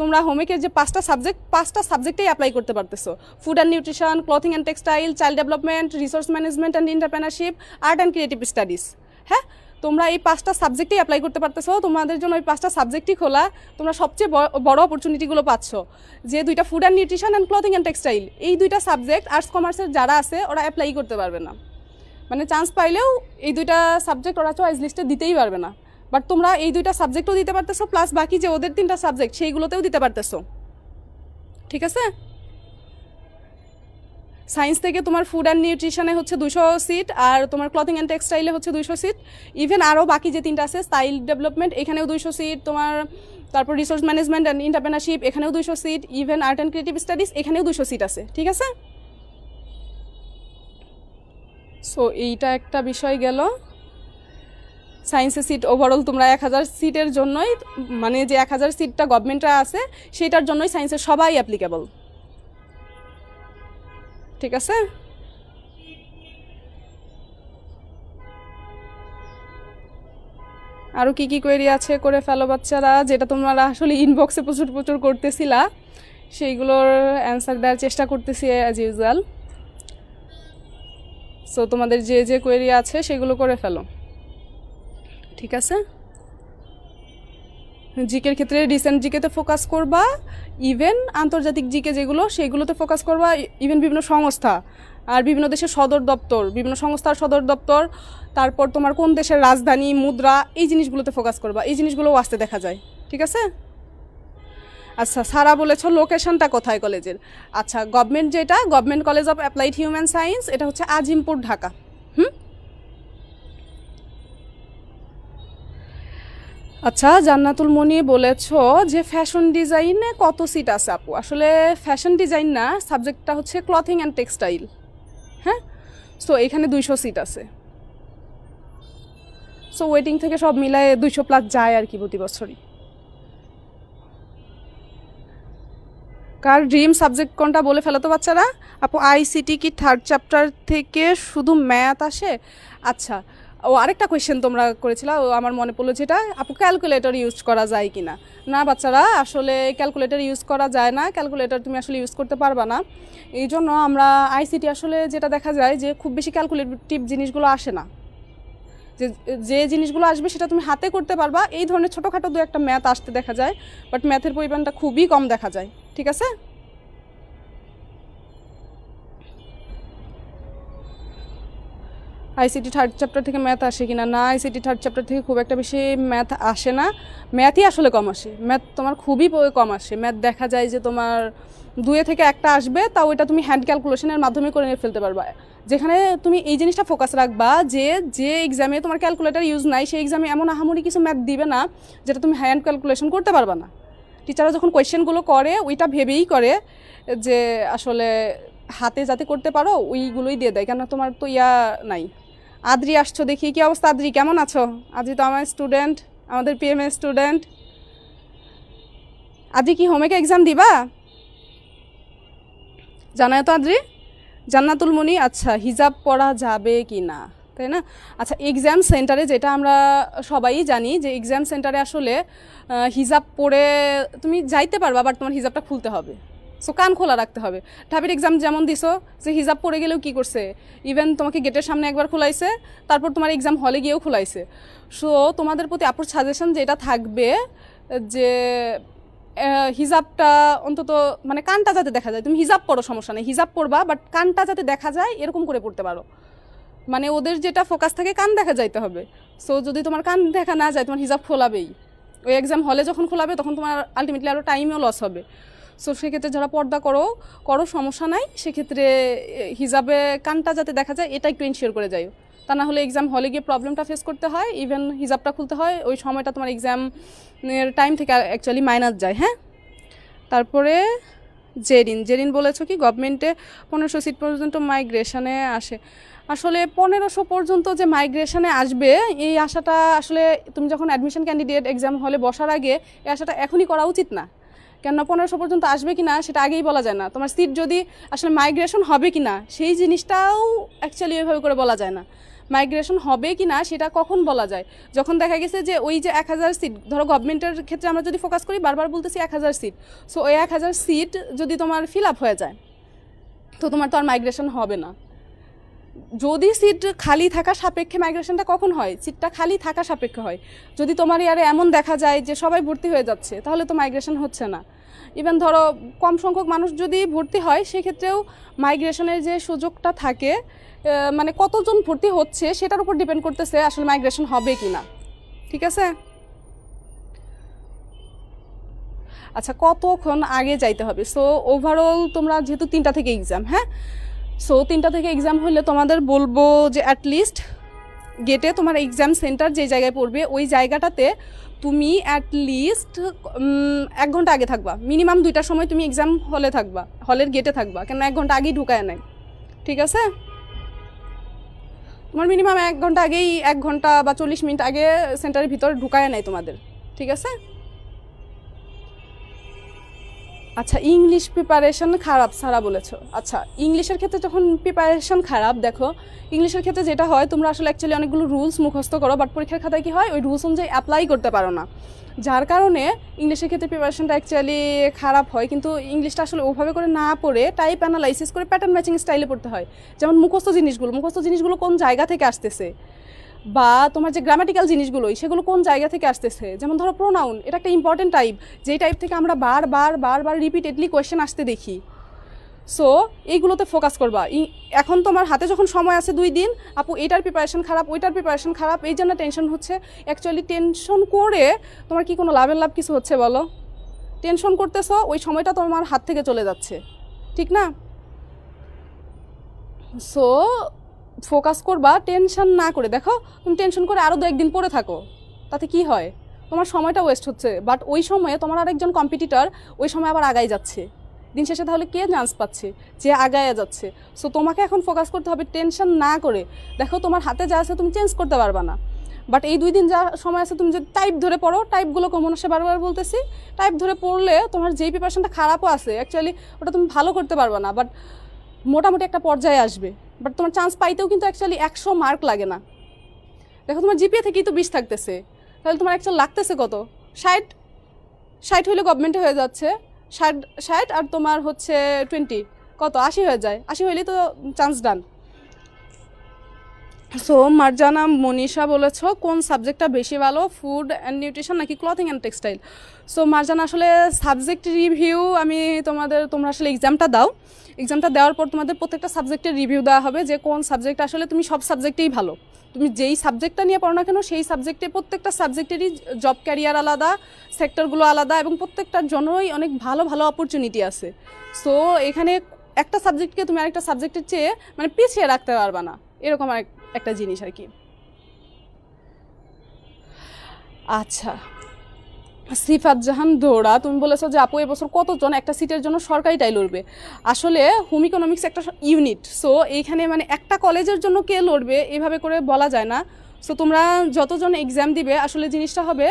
তোমরা হোমেকের যে 5টা সাবজেক্টেই অ্যাপ্লাই করতে পারতেছো। Food and nutrition, clothing and textile, child development, resource management and entrepreneurship, art and creative studies. হ্যাঁ, তোমরা এই 5টা সাবজেক্টেই অ্যাপ্লাই করতে পারতেছো, তোমাদের জন্য ওই 5টা সাবজেক্টই খোলা, তোমরা সবচেয়ে বড় অপরচুনিটিগুলো পাচ্ছ। যে দুইটা food and nutrition and clothing and textile, এই দুইটা সাবজেক্ট আর্টস কমার্সের যারা আছে ওরা অ্যাপ্লাই করতে পারবে না, মানে চান্স পাইলেও এই দুইটা সাবজেক্ট ওরা চয়েস লিস্টে দিতেই পারবে না। বাট তোমরা এই দুইটা সাবজেক্টও দিতে পারতেছো, প্লাস বাকি যে ওদের 3টা সাবজেক্ট সেইগুলোতেও দিতে পারতেছো, ঠিক আছে? সায়েন্স থেকে তোমার ফুড অ্যান্ড নিউট্রিশনে হচ্ছে 200 সিট, আর তোমার ক্লথিং অ্যান্ড টেক্সটাইলে হচ্ছে 200 সিট। ইভেন আরও বাকি যে 3টা আছে, চাইল্ড ডেভেলপমেন্ট এখানেও 200 সিট তোমার, তারপর রিসোর্স ম্যানেজমেন্ট অ্যান্ড এন্টারপ্রেনারশিপ এখানেও 200 seat, even art and creative studies এখানেও 200 সিট আছে, ঠিক আছে? সো এইটা একটা বিষয় গেল। সায়েন্সের সিট ওভারঅল তোমরা 1000 সিটের জন্যই, মানে যে 1000 সিটটা গভর্নমেন্টে আছে সেটার জন্যই সায়েন্সের সবাই অ্যাপ্লিকেবল, ঠিক আছে? আরও কী কোয়েরি আছে করে ফেলো বাচ্চারা, যেটা তোমরা আসলে ইনবক্সে প্রচুর করতেছিলা সেইগুলোর অ্যান্সার দেওয়ার চেষ্টা করতেছি অ্যাজ ইউজুয়াল। সো তোমাদের যে কোয়েরি আছে সেগুলো করে ফেলো, ঠিক আছে? জিকের ক্ষেত্রে রিসেন্ট জিকেতে ফোকাস করবা, ইভেন আন্তর্জাতিক জিকে যেগুলো সেগুলোতে ফোকাস করবা, ইভেন বিভিন্ন সংস্থা আর বিভিন্ন দেশের সদর দপ্তর, বিভিন্ন সংস্থার সদর দপ্তর, তারপর তোমার কোন দেশের রাজধানী, মুদ্রা, এই জিনিসগুলোতে ফোকাস করবা। এই জিনিসগুলোও আসতে দেখা যায়, ঠিক আছে? আচ্ছা, সারা বলেছ লোকেশনটা কোথায় কলেজের? আচ্ছা, গভর্নমেন্ট যেটা government college of applied human science, এটা হচ্ছে আজিমপুর, ঢাকা। আচ্ছা, জান্নাতুল মনি বলেছ যে ফ্যাশন ডিজাইনে কত সিট আছে আপু? আসলে ফ্যাশন ডিজাইন না, সাবজেক্টটা হচ্ছে ক্লথিং অ্যান্ড টেক্সটাইল। হ্যাঁ, সো এখানে 200 সিট আছে। সো ওয়েটিং থেকে সব মিলায় 200+ যায় আর কি প্রতি বছরই। কার ড্রিম সাবজেক্ট কোনটা বলে ফেলো তো বাচ্চারা। আপু আইসিটি কি 3rd চ্যাপ্টার থেকে শুধু ম্যাথ আসে? আচ্ছা, ও আরেকটা কোয়েশ্চেন তোমরা করেছিল, ও আমার মনে পড়লো, যেটা আপু ক্যালকুলেটর ইউজ করা যায় কি না। না বাচ্চারা, আসলে ক্যালকুলেটর ইউজ করা যায় না, ক্যালকুলেটর তুমি আসলে ইউজ করতে পারবা না। এই জন্য আমরা আইসিটি আসলে যেটা দেখা যায় যে খুব বেশি ক্যালকুলেটিভ জিনিসগুলো আসে না। যে জিনিসগুলো আসবে সেটা তুমি হাতে করতে পারবা, এই ধরনের ছোটোখাটো 2-1 ম্যাথ আসতে দেখা যায়, বাট ম্যাথের পরিমাণটা খুবই কম দেখা যায়, ঠিক আছে? আইসিটি 3rd চ্যাপ্টার থেকে ম্যাথ আসে কিনা? না, আইসিটি 3rd চ্যাপ্টার থেকে খুব একটা বেশি ম্যাথ আসে না, ম্যাথই আসলে কম আসে, ম্যাথ তোমার খুবই কম আসে। ম্যাথ দেখা যায় যে তোমার 2 থেকে 1টা আসবে, তাও এটা তুমি হ্যান্ড ক্যালকুলেশনের মাধ্যমে করে নিয়ে ফেলতে পারবা। যেখানে তুমি এই জিনিসটা ফোকাস রাখবা যে এক্সামে তোমার ক্যালকুলেটর ইউজ নাই, সেই এক্সামে এমন আহামরি কিছু ম্যাথ দিবে না যেটা তুমি হ্যান্ড ক্যালকুলেশন করতে পারবা না। টিচাররা যখন কোয়েশ্চেনগুলো করে ওইটা ভেবেই করে যে আসলে হাতে যাতে করতে পারো ওইগুলোই দিয়ে দেয়, কেন তোমার তো নাই। আদ্রি আসছো দেখি, কি অবস্থা আদ্রি, কেমন আছো? আদ্রি তো আমার স্টুডেন্ট, আমাদের পিএমএ স্টুডেন্ট। আদ্রি কি হোমওয়ার্কে এক্সাম দিবা? জানায় তো আদ্রি। জান্নাতুল মনি, আচ্ছা হিজাব পরা যাবে কি না, তাই না? আচ্ছা, এক্সাম সেন্টারে যেটা আমরা সবাই জানি যে এক্সাম সেন্টারে আসলে হিজাব পরে তুমি যাইতে পারবা, বাট তোমার হিজাবটা খুলতে হবে, সো কান খোলা রাখতে হবে। ঢাবির এক্সাম যেমন দিছো যে হিজাব পরে গেলেও কি করছে, ইভেন তোমাকে গেটের সামনে একবার খোলাইছে, তারপর তোমার এক্সাম হলে গিয়েও খোলাইছে। সো তোমাদের প্রতি আপুর সাজেশন যেটা থাকবে যে হিজাবটা অন্তত মানে কানটা যাতে দেখা যায়, তুমি হিজাব পরো সমস্যা নেই, হিজাব পরবা, বাট কানটা যাতে দেখা যায় এরকম করে পড়তে পারো। মানে ওদের যেটা ফোকাস থাকে কান দেখা যাইতে হবে। সো যদি তোমার কান দেখা না যায় তোমার হিজাব খোলাবেই, ওই এক্সাম হলে যখন খোলাবে তখন তোমার আলটিমেটলি আরও টাইমও লস হবে। সো সেক্ষেত্রে যারা পর্দা করো সমস্যা নাই, সেক্ষেত্রে হিজাবে কানটা যাতে দেখা যায় এটা একটু ইনশিওর করে যাই, তা না হলে এক্সাম হলে গিয়ে প্রবলেমটা ফেস করতে হয়, ইভেন হিজাবটা খুলতে হয়, ওই সময়টা তোমার এক্সামের টাইম থেকে অ্যাকচুয়ালি মাইনাস যায়। হ্যাঁ, তারপরে জেরিন বলেছো কি গভর্নমেন্টে 1500 সিট পর্যন্ত মাইগ্রেশনে আসে? আসলে 1500 পর্যন্ত যে মাইগ্রেশনে আসবে এই আশাটা আসলে তুমি যখন অ্যাডমিশন ক্যান্ডিডেট এক্সাম হলে বসার আগে এই আশাটা এখনই করা উচিত না। কেননা 1500 পর্যন্ত আসবে কি না সেটা আগেই বলা যায় না। তোমার সিট যদি আসলে মাইগ্রেশন হবে কি না সেই জিনিসটাও অ্যাকচুয়ালি ওইভাবে করে বলা যায় না। মাইগ্রেশন হবে কি না সেটা কখন বলা যায়, যখন দেখা গেছে যে ওই যে 1000 সিট, ধরো গভর্নমেন্টের ক্ষেত্রে আমরা যদি ফোকাস করি, বারবার বলতেছি 1000 সিট, সো ওই 1000 সিট যদি তোমার ফিল আপ হয়ে যায় তো তোমার তো আর মাইগ্রেশন হবে না। যদি সিট খালি থাকা সাপেক্ষে মাইগ্রেশনটা কখন হয়, সিটটা খালি থাকা সাপেক্ষে হয়। যদি তোমার ইয়ারে এমন দেখা যায় যে সবাই ভর্তি হয়ে যাচ্ছে তাহলে তো মাইগ্রেশন হচ্ছে না। ইভেন ধরো কম সংখ্যক মানুষ যদি ভর্তি হয় সেক্ষেত্রেও মাইগ্রেশনের যে সুযোগটা থাকে, মানে কতজন ভর্তি হচ্ছে সেটার উপর ডিপেন্ড করতেছে আসলে মাইগ্রেশন হবে কি না। ঠিক আছে? আচ্ছা, কতক্ষণ আগে যাইতে হবে? সো ওভারঅল তোমরা যেহেতু 3টা থেকে এক্সাম, হ্যাঁ, সো 3টা থেকে এক্সাম হলে তোমাদের বলবো যে অ্যাটলিস্ট গেটে তোমার এক্সাম সেন্টার যে জায়গায় পড়বে ওই জায়গাটাতে তুমি অ্যাটলিস্ট 1 ঘন্টা আগে থাকবা। মিনিমাম 2টার সময় তুমি এক্সাম হলে থাকবা, হলের গেটে থাকবা, কেন 1 ঘন্টা আগেই ঢুকায় নেয়। ঠিক আছে? তোমার মিনিমাম 1 ঘন্টা আগেই, 1 ঘন্টা বা 40 মিনিট আগে সেন্টারের ভিতরে ঢুকায় নেয় তোমাদের। ঠিক আছে? আচ্ছা, ইংলিশ প্রিপারেশন খারাপ সারা বলেছো। আচ্ছা, ইংলিশের ক্ষেত্রে যখন প্রিপারেশন খারাপ, দেখো ইংলিশের ক্ষেত্রে যেটা হয় তোমরা আসলে অ্যাকচুয়ালি অনেকগুলো রুলস মুখস্থ করো, বাট পরীক্ষার খাতায় কি হয় ওই রুলস অনুযায়ী অ্যাপ্লাই করতে পারো না, যার কারণে ইংলিশের ক্ষেত্রে প্রিপারেশনটা অ্যাকচুয়ালি খারাপ হয়। কিন্তু ইংলিশটা আসলে ওভাবে করে না পড়ে টাইপ অ্যানালাইসিস করে প্যাটার্ন ম্যাচিং স্টাইলে পড়তে হয়। যেমন মুখস্থ জিনিসগুলো কোন জায়গা থেকে আসতেছে, বা তোমার যে গ্রামাটিক্যাল জিনিসগুলো সেগুলো কোন জায়গা থেকে আসতেছে, যেমন ধরো প্রোনাউন, এটা একটা ইম্পর্টেন্ট টাইপ, যেই টাইপ থেকে আমরা বারবার রিপিটেডলি কোয়েশ্চেন আসতে দেখি। সো এইগুলোতে ফোকাস করবা। এখন তোমার হাতে যখন সময় আছে 2 দিন, আপু এটার প্রিপারেশন খারাপ, ওইটার প্রিপারেশন খারাপ, এই জন্য টেনশন হচ্ছে। অ্যাকচুয়ালি টেনশন করে তোমার কি কোনো লাভ কিছু হচ্ছে বলো? টেনশন করতেছো, ওই সময়টা তোমার হাত থেকে চলে যাচ্ছে, ঠিক না? সো ফোকাস করবা, টেনশন না করে। দেখো তুমি টেনশন করে আরও 2-1 দিন পড়ে থাকো, তাতে কি হয়? তোমার সময়টা ওয়েস্ট হচ্ছে, বাট ওই সময়ে তোমার আরেকজন কম্পিটিটর ওই সময় আবার আগায় যাচ্ছে। দিন শেষে তাহলে কে চান্স পাচ্ছে? যে আগায় যাচ্ছে। সো তোমাকে এখন ফোকাস করতে হবে টেনশন না করে। দেখো তোমার হাতে যা আছে তুমি চেঞ্জ করতে পারবা না, বাট এই 2 দিন যা সময় আছে তুমি যদি টাইপ ধরে পড়ো, টাইপগুলো কমন আসে, বারবার বলতেছি, টাইপ ধরে পড়লে তোমার যেই প্রিপারেশনটা খারাপও আছে অ্যাকচুয়ালি ওটা তুমি ভালো করতে পারবা না, বাট মোটামুটি একটা পর্যায়ে আসবে। বাট তোমার চান্স পাইতেও কিন্তু অ্যাকচুয়ালি 100 মার্ক লাগে না। দেখো তোমার জিপিএ থেকেই তো 20 থাকতেছে, তাহলে তোমার অ্যাকচুয়াল লাগতেছে কত? 60 হইলে গভর্নমেন্টে হয়ে যাচ্ছে। 60 আর তোমার হচ্ছে 20 কত? 80 হয়ে যায়। 80 হইলেই তো চান্স ডান। সো মার্জানা মনীষা বলেছ কোন সাবজেক্টটা বেশি ভালো, ফুড অ্যান্ড নিউট্রিশন নাকি clothing and textile? So Marjana আসলে সাবজেক্ট রিভিউ তোমরা আসলে এক্সামটা দাও, এক্সামটা দেওয়ার পর তোমাদের প্রত্যেকটা সাবজেক্টের রিভিউ দেওয়া হবে যে কোন সাবজেক্ট আসলে তুমি সব সাবজেক্টেই ভালো। তুমি যেই সাবজেক্টটা নিয়ে পড়ো না কেন সেই সাবজেক্টে প্রত্যেকটা সাবজেক্টেরই জব ক্যারিয়ার আলাদা, সেক্টরগুলো আলাদা, এবং প্রত্যেকটার জন্যই অনেক ভালো ভালো অপরচুনিটি আছে। সো এখানে একটা সাবজেক্টকে তুমি আরেকটা সাবজেক্টের চেয়ে মানে পিছিয়ে রাখতে পারবা না, এরকম একটা জিনিস আর কি। আচ্ছা, সিফাত জাহান দৌড়া তুমি বলেছো যে আপু এবছর কতজন একটা সিটের জন্য সরকারিটাই লড়বে? আসলে হোম ইকোনমিক্স একটা ইউনিট, সো এইখানে মানে একটা কলেজের জন্য কে লড়বে এভাবে করে বলা যায় না। সো তোমরা যতজন এক্সাম দিবে আসলে জিনিসটা হবে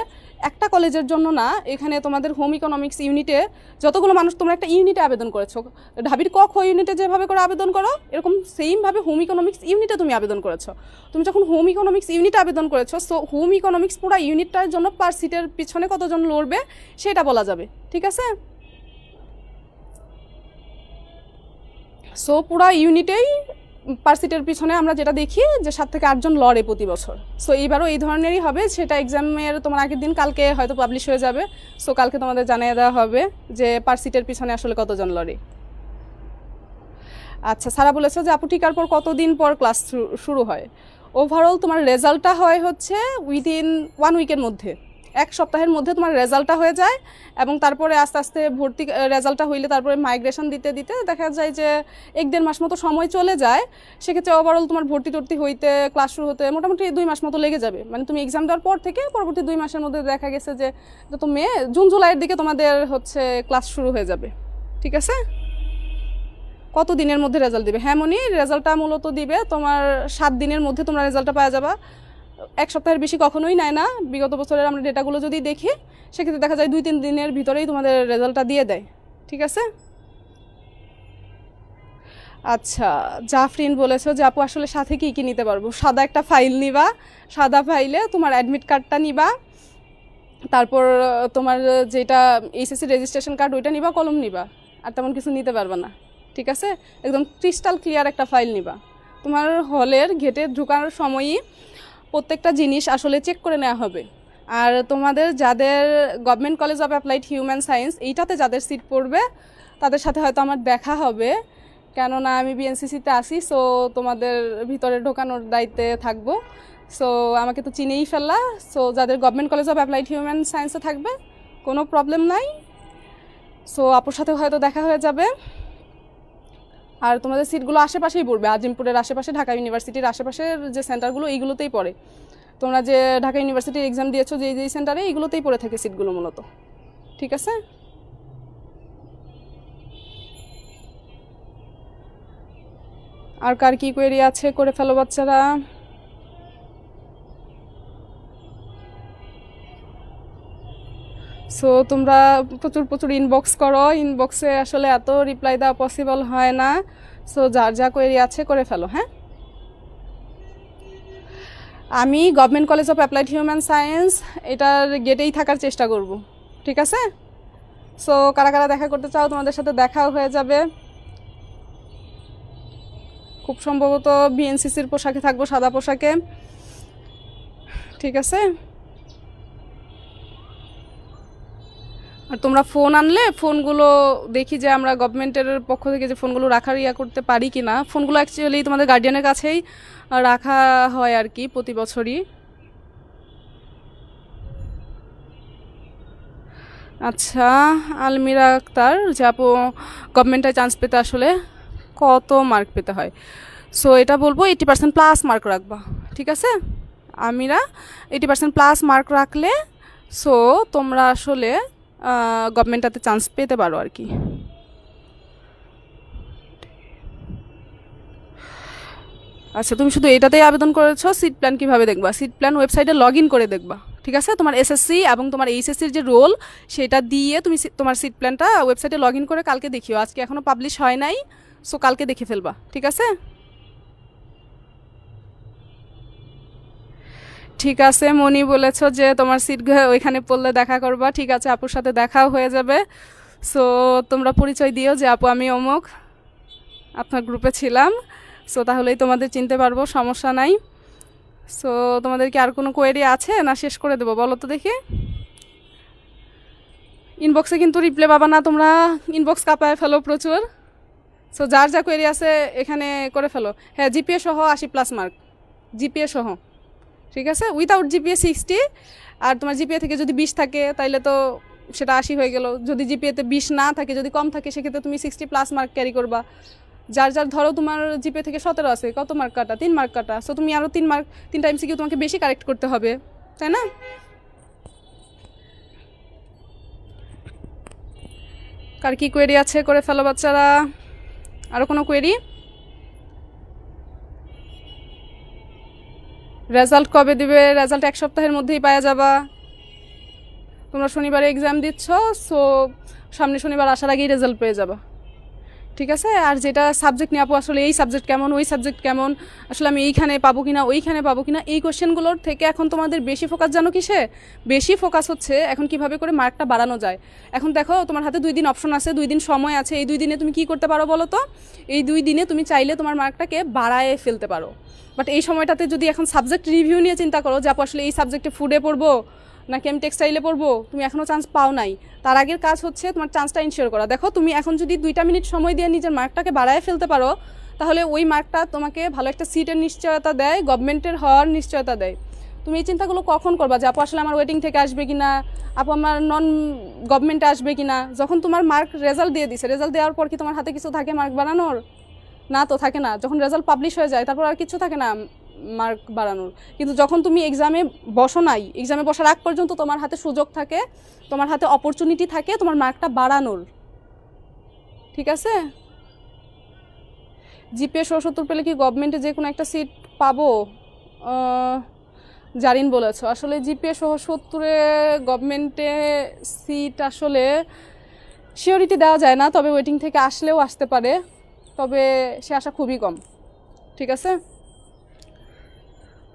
একটা কলেজের জন্য না। এখানে তোমাদের হোম ইকোনমিক্স ইউনিটে যতগুলো মানুষ, তোমরা একটা ইউনিটে আবেদন করেছো, ঢাবির ক খ ইউনিটে যেভাবে করে আবেদন করো এরকম সেমভাবে হোম ইকোনমিক্স ইউনিটে তুমি আবেদন করেছো। তুমি যখন হোম ইকোনমিক্স ইউনিটে আবেদন করেছো, সো হোম ইকোনমিক্স পুরো ইউনিটটার জন্য পার সিটের পিছনে কতজন লড়বে সেটা বলা যাবে, ঠিক আছে? সো পুরো ইউনিটেই পার সিটের পিছনে আমরা যেটা দেখি যে 7 থেকে 8 জন লড়ে প্রতি বছর। সো এইবারও এই ধরনেরই হবে, সেটা এক্সামের তোমার আগের দিন কালকে হয়তো পাবলিশ হয়ে যাবে। সো কালকে তোমাদের জানিয়ে দেওয়া হবে যে পার সিটের পিছনে আসলে কতজন লড়ে। আচ্ছা, সারা বলেছো যে আপু টিকার পর কতদিন পর ক্লাস শুরু হয়? ওভারঅল তোমার রেজাল্টটা হয় হচ্ছে উইদিন 1 উইকের মধ্যে, 1 সপ্তাহের মধ্যে তোমার রেজাল্টটা হয়ে যায়, এবং তারপরে আস্তে আস্তে ভর্তি রেজাল্টটা হইলে তারপরে মাইগ্রেশন দিতে দিতে দেখা যায় যে 1-1.5 মাস মতো সময় চলে যায়। সেক্ষেত্রে ওভারঅল তোমার ভর্তি হইতে ক্লাস শুরু হতে মোটামুটি 2 মাস মতো লেগে যাবে। মানে তুমি এক্সাম দেওয়ার পর থেকে পরবর্তী 2 মাসের মধ্যে দেখা গেছে যে তো জুন জুলাইয়ের দিকে তোমাদের হচ্ছে ক্লাস শুরু হয়ে যাবে, ঠিক আছে? কত দিনের মধ্যে রেজাল্ট দিবে? হ্যাঁ মনি, রেজাল্টটা মূলত দিবে তোমার 7 দিনের মধ্যে তোমরা রেজাল্টটা পাওয়া যাবা। 1 সপ্তাহের বেশি কখনোই নেয় না। বিগত বছরের আমরা ডেটাগুলো যদি দেখি সেক্ষেত্রে দেখা যায় 2-3 দিনের ভিতরেই তোমাদের রেজাল্টটা দিয়ে দেয়, ঠিক আছে? আচ্ছা, জাফরিন বলেছো যে আপু আসলে সাথে কী কী নিতে পারবো? সাদা একটা ফাইল নিবা, সাদা ফাইলে তোমার অ্যাডমিট কার্ডটা নিবা, তারপর তোমার যেটা এইচএসসি রেজিস্ট্রেশন কার্ড ওইটা নিবা, কলম নিবা, আর তেমন কিছু নিতে পারবা না, ঠিক আছে? একদম ক্রিস্টাল ক্লিয়ার একটা ফাইল নিবা। তোমার হলের গেটে ঢোকানোর সময়ই প্রত্যেকটা জিনিস আসলে চেক করে নেওয়া হবে। আর তোমাদের যাদের government college of applied human science এইটাতে যাদের সিট পড়বে তাদের সাথে হয়তো আমার দেখা হবে, কেননা আমি বিএনসিসিতে আসি। সো তোমাদের ভিতরে ঢোকানোর দায়িত্বে থাকবো। সো আমাকে তো চিনেই ফেললা। সো যাদের government college of applied human সায়েন্সে থাকবে কোনো প্রবলেম নাই। সো আপুর সাথে হয়তো দেখা হয়ে যাবে। আর তোমাদের সিটগুলো আশেপাশেই পড়বে, আজিমপুরের আশেপাশে, ঢাকা ইউনিভার্সিটির আশেপাশের যে সেন্টারগুলো এইগুলোতেই পড়ে। তোমরা যে ঢাকা ইউনিভার্সিটির এক্সাম দিয়েছো যেই সেন্টারে, এইগুলোতেই পড়ে থাকে সিটগুলো মূলত, ঠিক আছে? আর কার কি কোয়েরি আছে করে ফেলো বাচ্চারা। সো তোমরা প্রচুর ইনবক্স করো, ইনবক্সে আসলে এত রিপ্লাই দেওয়া পসিবল হয় না। সো যার যা কোয়েরি আছে করে ফেলো। হ্যাঁ, আমি government college of applied human science এটার গেটেই থাকার চেষ্টা করব, ঠিক আছে? সো কারা কারা দেখা করতে চাও তোমাদের সাথে দেখাও হয়ে যাবে। খুব সম্ভবত বিএনসিসির পোশাকে থাকবো, সাদা পোশাকে। ঠিক আছে। আর তোমরা ফোন আনলে ফোনগুলো দেখি যে আমরা গভর্নমেন্টের পক্ষ থেকে যে ফোনগুলো রাখার করতে পারি কি না। ফোনগুলো অ্যাকচুয়ালি তোমাদের গার্ডিয়ানের কাছেই রাখা হয় আর কি প্রতি বছরই। আচ্ছা, আলমিরা আক্তার যে আপু গভর্নমেন্টে চান্স পেতে আসলে কত মার্ক পেতে হয়? সো এটা বলবো 80% প্লাস মার্ক রাখবা, ঠিক আছে। আমিরা 80% প্লাস মার্ক রাখলে সো তোমরা আসলে গভর্নমেন্টটাতে চান্স পেতে পারো আর কি। আচ্ছা, তুমি শুধু এটাতেই আবেদন করেছো, সিট প্ল্যান কীভাবে দেখবা? সিট প্ল্যান ওয়েবসাইটে লগ ইন করে দেখবা, ঠিক আছে। তোমার এসএসসি এবং তোমার এইচএসসির যে রোল সেটা দিয়ে তুমি তোমার সিট প্ল্যানটা ওয়েবসাইটে লগ ইন করে কালকে দেখিও। আজকে এখনও পাবলিশ হয় নাই, সো কালকে দেখে ফেলবা, ঠিক আছে। ঠিক আছে, মনি বলেছ যে তোমার সিট ওইখানে পড়লে দেখা করবা, ঠিক আছে, আপুর সাথে দেখাও হয়ে যাবে। সো তোমরা পরিচয় দিও যে আপু আমি অমুক আপনার গ্রুপে ছিলাম, সো তাহলেই তোমাদের চিনতে পারবো, সমস্যা নাই। সো তোমাদের কি আর কোনো কোয়েরি আছে না শেষ করে দেবো বলো তো দেখি? ইনবক্সে কিন্তু রিপ্লাই পাবা না, তোমরা ইনবক্স কাঁপায় ফেলো প্রচুর। সো যার যা কোয়েরি আছে এখানে করে ফেলো। হ্যাঁ, জিপিএ সহ 80+ মার্ক, জিপিএ সহ, ঠিক আছে। উইথাউট জিপিএ 60, আর তোমার জিপিএ থেকে যদি 20 থাকে তাইলে তো সেটা 80 হয়ে গেল। যদি জিপিএতে 20 না থাকে, যদি কম থাকে, সেক্ষেত্রে তুমি 60+ মার্ক ক্যারি করবা। যার যার ধরো তোমার জিপিএ থেকে 17 আছে, কত মার্ক কাটা? 3 মার্ক কাটা। সো তুমি আরও 3 টাইম সিকিউ তোমাকে বেশি কারেক্ট করতে হবে, তাই না? কার কি কোয়েরি আছে করে ফেলো বাচ্চারা। আরও কোনো কোয়েরি? রেজাল্ট কবে দিবে? রেজাল্ট 1 সপ্তাহের মধ্যেই পাওয়া যাবা। তোমরা শনিবারে এক্সাম দিচ্ছ, সো সামনে শনিবার আসার আগেই রেজাল্ট পেয়ে যাবা, ঠিক আছে। আর যেটা সাবজেক্ট নিয়ে আপু আসলে এই সাবজেক্ট কেমন, ওই সাবজেক্ট কেমন, আসলে আমি এইখানে পাবো কিনা, ওইখানে পাবো কিনা, এই কোশ্চেনগুলোর থেকে এখন তোমাদের বেশি ফোকাস জানো কিসে? বেশি ফোকাস হচ্ছে এখন কিভাবে করে মার্কটা বাড়ানো যায়। এখন দেখো তোমার হাতে 2 দিন অপশন আছে, 2 দিন সময় আছে। এই 2 দিনে তুমি কি করতে পারো বলো তো? এই 2 দিনে তুমি চাইলে তোমার মার্কটাকে বাড়ায় ফেলতে পারো। বাট এই সময়টাতে যদি এখন সাবজেক্ট রিভিউ নিয়ে চিন্তা করো যে আপু আসলে এই সাবজেক্টে ফুডে পড়বো নাকি আমি টেক্সটাইলে পড়বো, তুমি এখনও চান্স পাও নাই। তার আগের কাজ হচ্ছে তোমার চান্সটা ইনশিওর করা। দেখো তুমি এখন যদি 2টা মিনিট সময় দিয়ে নিজের মার্কটাকে বাড়ায় ফেলতে পারো, তাহলে ওই মার্কটা তোমাকে ভালো একটা সিটের নিশ্চয়তা দেয়, গভর্নমেন্টের হওয়ার নিশ্চয়তা দেয়। তুমি এই চিন্তাগুলো কখন করবা যে আপু আসলে আমার ওয়েটিং থেকে আসবে কিনা, আপু আমার নন গভর্নমেন্টে আসবে কিনা? যখন তোমার মার্ক রেজাল্ট দিয়ে দিছে, রেজাল্ট দেওয়ার পর কি তোমার হাতে কিছু থাকে মার্ক বাড়ানোর? না তো, থাকে না। যখন রেজাল্ট পাবলিশ হয়ে যায় তারপর আর কিছু থাকে না মার্ক বাড়ানোর। কিন্তু যখন তুমি এক্সামে বসো নাই, এক্সামে বসার আগ পর্যন্ত তোমার হাতে সুযোগ থাকে, তোমার হাতে অপরচুনিটি থাকে তোমার মার্কটা বাড়ানোর, ঠিক আছে। জিপিএ 70 পেলে কি গভর্নমেন্টে যে কোনো একটা সিট পাবো? জারিন বলেছ, আসলে জিপিএ 70-এ গভর্নমেন্টে সিট আসলে সিওরিটি দেওয়া যায় না, তবে ওয়েটিং থেকে আসলেও আসতে পারে, তবে সে আশা খুবই কম, ঠিক আছে।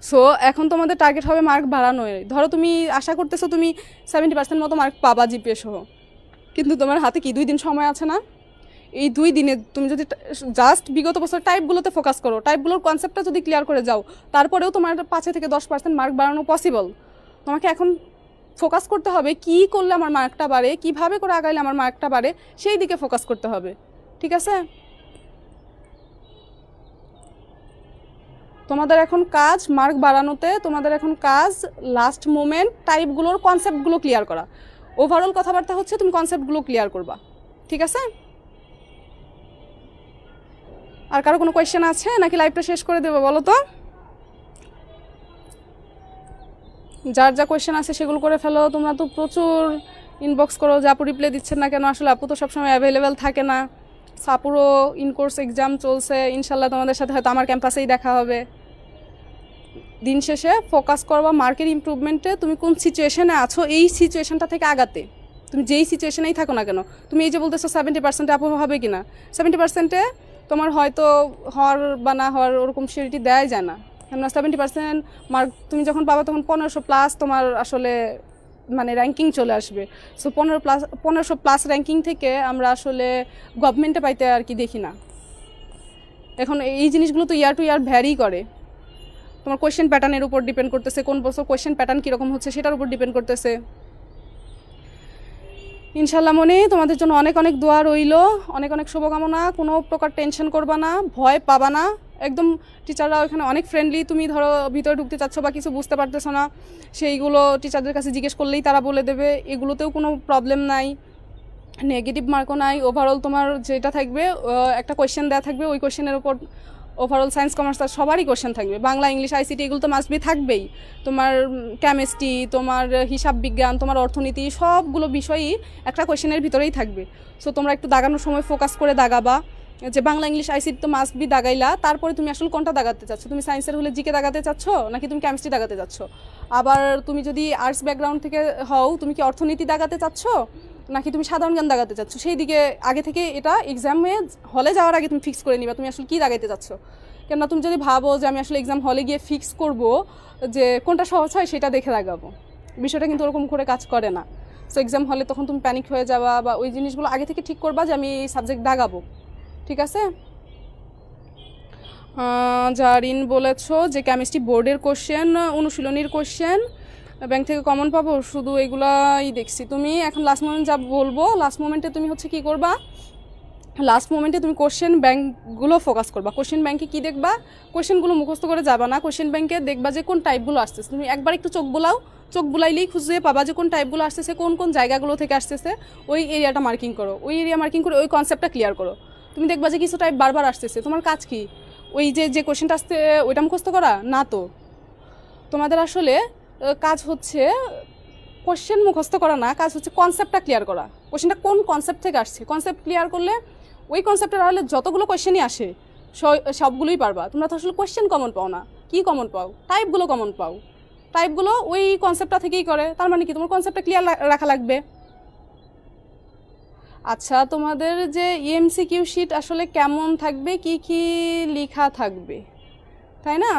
সো এখন তোমাদের টার্গেট হবে মার্ক বাড়ানোই। ধরো তুমি আশা করতেছো তুমি 70% মতো মার্ক পাবা জিপিএ সহ, কিন্তু তোমার হাতে কি 2 দিন সময় আছে না? এই 2 দিনে তুমি যদি জাস্ট বিগত বছর টাইপগুলোতে ফোকাস করো, টাইপগুলোর কনসেপ্টটা যদি ক্লিয়ার করে যাও, তারপরেও তোমার 5 থেকে 10% মার্ক বাড়ানো পসিবল। তোমাকে এখন ফোকাস করতে হবে কি করলে আমার মার্কটা বাড়ে, কিভাবে করে আগাইলে আমার মার্কটা বাড়ে, সেই দিকে ফোকাস করতে হবে, ঠিক আছে। তোমাদের এখন কাজ মার্ক বাড়ানোতে, তোমাদের এখন কাজ লাস্ট মোমেন্ট টাইপগুলোর কনসেপ্টগুলো ক্লিয়ার করা। ওভারঅল কথাবার্তা হচ্ছে তুমি কনসেপ্টগুলো ক্লিয়ার করবা, ঠিক আছে। আর কারো কোনো কোয়েশ্চেন আছে নাকি লাইভটা শেষ করে দেবো বলো তো? যার যা কোয়েশ্চেন আছে সেগুলো করে ফেলো। তোমরা তো প্রচুর ইনবক্স করো যে আপু রিপ্লাই দিচ্ছেন না কেন? আসলে আপু তো সবসময় অ্যাভেলেবেল থাকে না। আপুরও ইনকোর্স এক্সাম চলছে, ইনশাল্লাহ তোমাদের সাথে হয়তো আমার ক্যাম্পাসেই দেখা হবে। দিন শেষে ফোকাস করবা মার্কের ইমপ্রুভমেন্টে। তুমি কোন সিচুয়েশনে আছো এই সিচুয়েশনটা থেকে আগাতে, তুমি যেই সিচুয়েশনেই থাকো না কেন। তুমি এই যে বলতেছো 70% আপু হবে কি না, 70%-এ তোমার হয়তো হওয়ার বা না হওয়ার ওরকম সিওরিটি দেয় যায় না। কেননা 70% মার্ক তুমি যখন পাবা তখন 1500+ তোমার আসলে মানে র্যাঙ্কিং চলে আসবে। সো 1500+ র্যাঙ্কিং থেকে আমরা আসলে গভর্নমেন্টে পাইতে আর কি দেখি না। এখন এই জিনিসগুলো তো ইয়ার টু ইয়ার ভ্যারি করে। তোমার কোয়েশ্চেন প্যাটার্নের উপর ডিপেন্ড করতেছে, কোন বছর কোয়েশ্চেন প্যাটার্ন কীরকম হচ্ছে সেটার উপর ডিপেন্ড করতেছে। ইনশাল্লাহ মনে তোমাদের জন্য অনেক অনেক দোয়া রইল, অনেক অনেক শুভকামনা। কোনো প্রকার টেনশন করবা না, ভয় পাবা না, একদম টিচাররা ওখানে অনেক ফ্রেন্ডলি। তুমি ধরো ভিতরে ঢুকতে চাচ্ছ বা কিছু বুঝতে পারতেছো না, সেইগুলো টিচারদের কাছে জিজ্ঞেস করলেই তারা বলে দেবে, এগুলোতেও কোনো প্রবলেম নাই, নেগেটিভ মার্কও নাই। ওভারঅল তোমার যেটা থাকবে একটা কোয়েশ্চেন দেওয়া থাকবে, ওই কোয়েশ্চেনের উপর ওভারঅল সায়েন্স কমার্স আর সবারই কোয়েশ্চেন থাকবে, বাংলা ইংলিশ আইসিটি এগুলো তো মাস্ট বি থাকবেই। তোমার কেমিস্ট্রি, তোমার হিসাব বিজ্ঞান, তোমার অর্থনীতি, সবগুলো বিষয়ই একটা কোয়েশ্চেনের ভিতরেই থাকবে। সো তোমরা একটু দাগানোর সময় ফোকাস করে দাগাবা, যে বাংলা ইংলিশ আইসিটি তো মাস্ট বি দাগাইলা, তারপরে তুমি আসলে কোনটা দাগাতে চাচ্ছ, তুমি সায়েন্সের হলে জিকে দাগাতে চাচ্ছ নাকি তুমি কেমিস্ট্রি দাগাতে চাচ্ছ। আবার তুমি যদি আর্টস ব্যাকগ্রাউন্ড থেকে হও, তুমি কি অর্থনীতি দাগাতে চাচ্ছ নাকি তুমি সাধারণ জ্ঞান দাগাতে চাচ্ছ, সেই দিকে আগে থেকে এটা এক্সামে হলে যাওয়ার আগে তুমি ফিক্স করে নিবা তুমি আসলে কী দাগাইতে চাচ্ছ। কেননা তুমি যদি ভাবো যে আমি আসলে এক্সাম হলে গিয়ে ফিক্স করব যে কোনটা সহজ হয় সেটা দেখে দাগাবো, বিষয়টা কিন্তু ওরকম করে কাজ করে না। সো এক্সাম হলে তখন তুমি প্যানিক হয়ে যাবা, বা ওই জিনিসগুলো আগে থেকে ঠিক করবা যে আমি এই সাবজেক্ট দাগাবো, ঠিক আছে। জারিন বলেছো যে কেমিস্ট্রি বোর্ডের কোশ্চেন, অনুশীলনীর কোশ্চেন ব্যাংক থেকে কমন পাবো, শুধু এগুলাই দেখছি। তুমি এখন লাস্ট মোমেন্ট যা বলবো, লাস্ট মোমেন্টে তুমি হচ্ছে কী করবা, লাস্ট মোমেন্টে তুমি কোশ্চেন ব্যাংকগুলো ফোকাস করবা। কোশ্চেন ব্যাংকে কী দেখবা, কোশ্চেনগুলো মুখস্থ করে যাবা না, কোশ্চেন ব্যাংকে দেখবা যে কোন টাইপগুলো আসতেছে। তুমি একবার একটু চোখ বোলাও, চোখ বুলাইলেই খুঁজে পাবা যে কোন টাইপগুলো আসতেছে, কোন কোন জায়গাগুলো থেকে আসতেছে, ওই এরিয়াটা মার্কিং করো, ওই এরিয়া মার্কিং করে ওই কনসেপ্টটা ক্লিয়ার করো। তুমি দেখবা যে কিছু টাইপ বারবার আসতেছে, তোমার কাজ কি ওই যে কোশ্চেনটা আসতে ওইটা মুখস্থ করা না, তো তোমাদের আসলে কাজ হচ্ছে কোশ্চেন মুখস্থ করা না, কাজ হচ্ছে কনসেপ্টটা ক্লিয়ার করা। কোশ্চেনটা কোন কনসেপ্ট থেকে আসছে, কনসেপ্ট ক্লিয়ার করলে ওই কনসেপ্টের আড়ালে যতগুলো কোশ্চেনই আসে সবগুলোই পারবা। তোমরা তো আসলে কোশ্চেন কমন পাও না, কি কমন পাও, টাইপগুলো কমন পাও, টাইপগুলো ওই কনসেপ্টটা থেকেই করে। তার মানে কি তোমার কনসেপ্টটা ক্লিয়ার রাখা লাগবে। আচ্ছা, তোমাদের যে এমসিকিউ শিট আসলে কেমন থাকবে, কি কি লেখা থাকবে, তাই না?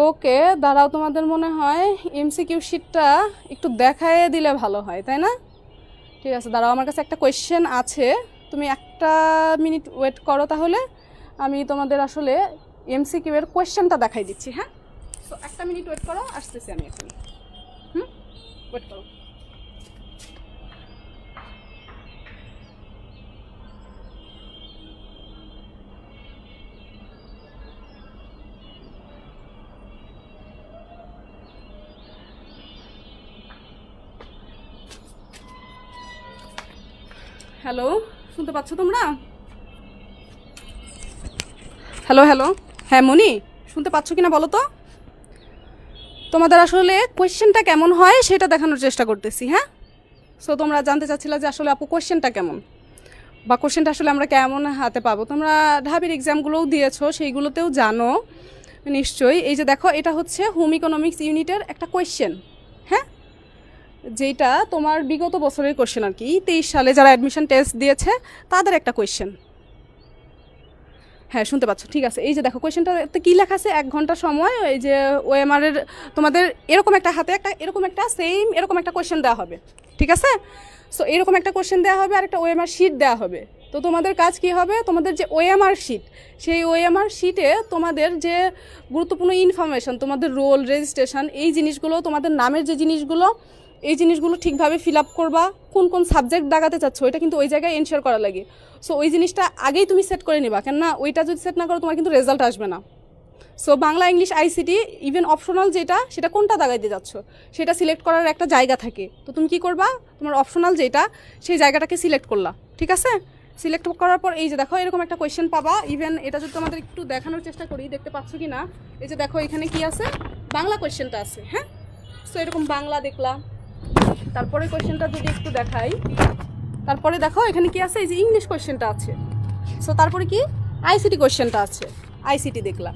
ওকে, দাঁড়াও, তোমাদের মনে হয় এমসিকিউ শিটটা একটু দেখায় দিলে ভালো হয়, তাই না? ঠিক আছে, দাঁড়াও, আমার কাছে একটা কোয়েশ্চেন আছে, তুমি একটা মিনিট ওয়েট করো, তাহলে আমি তোমাদের আসলে এমসিকিউ এর কোয়েশ্চেনটা দেখাই দিচ্ছি। হ্যাঁ, তো একটা মিনিট ওয়েট করো, আসতেছি আমি এখন। ওয়েট করো। হ্যালো, শুনতে পাচ্ছ তোমরা? হ্যালো হ্যালো, হ্যাঁ মনি, শুনতে পাচ্ছ কিনা বলো তো? তোমাদের আসলে কোয়েশ্চেনটা কেমন হয় সেটা দেখানোর চেষ্টা করতেছি। হ্যাঁ, সো তোমরা জানতে চাচ্ছিলে যে আসলে আপু কোয়েশ্চেনটা কেমন, বা কোয়েশ্চেনটা আসলে আমরা কেমন হাতে পাবো। তোমরা ঢাবির এক্সামগুলোও দিয়েছো, সেইগুলোতেও জানো নিশ্চয়ই। এই যে দেখো, এটা হচ্ছে হোম ইকোনমিক্স ইউনিটের একটা কোয়েশ্চেন, হ্যাঁ, যেটা তোমার বিগত বছরের কোয়েশ্চেন আর কি, 23 সালে যারা অ্যাডমিশন টেস্ট দিয়েছে তাদের একটা কোয়েশ্চেন। হ্যাঁ, শুনতে পাচ্ছ, ঠিক আছে। এই যে দেখো, কোয়েশ্চেনটাতে কী লেখা আছে, 1 ঘন্টা সময়, এই যে ওএমআর এর তোমাদের এরকম একটা হাতে একটা এরকম একটা সেম এরকম একটা কোয়েশ্চেন দেওয়া হবে, ঠিক আছে। সো এরকম একটা কোয়েশ্চেন দেওয়া হবে আর একটা ওএমআর শিট দেওয়া হবে। তো তোমাদের কাজ কি হবে, তোমাদের যে ওএমআর শিট, সেই ওএমআর শিটে তোমাদের যে গুরুত্বপূর্ণ ইনফরমেশন, তোমাদের রোল, রেজিস্ট্রেশন, এই জিনিসগুলো, তোমাদের নামের যে জিনিসগুলো, এই জিনিসগুলো ঠিকভাবে ফিল আপ করবা। কোন কোন সাবজেক্ট দাগাতে চাচ্ছ ওইটা কিন্তু ওই জায়গায় এনশিওর করা লাগে। সো ওই জিনিসটা আগেই তুমি সেট করে নিবা, কেননা ওইটা যদি সেট না করো তোমার কিন্তু রেজাল্ট আসবে না। So Bangla English ICT even optional যেটা, সেটা কোনটা দাগাইতে যাচ্ছ সেটা সিলেক্ট করার একটা জায়গা থাকে। তো তুমি কি করবা, তোমার অপশনাল যেটা সেই জায়গাটাকে সিলেক্ট করলা, ঠিক আছে। সিলেক্ট করার পর এই যে দেখো, এরকম একটা কোয়েশ্চেন পাবা। ইভেন এটা যদি তোমাদের একটু দেখানোর চেষ্টা করি, দেখতে পাচ্ছ কি না, এই যে দেখো এখানে কি আছে, বাংলা কোয়েশ্চেনটা আছে। হ্যাঁ, সো এরকম বাংলা দেখলা। তারপরে কোয়েশ্চেনটা যদি একটু দেখাই, তারপরে দেখো এখানে কি আছে, এই যে ইংলিশ কোয়েশ্চেনটা আছে। সো তারপরে কি, আইসিটি কোয়েশ্চেনটা আছে, আইসিটি দেখলা।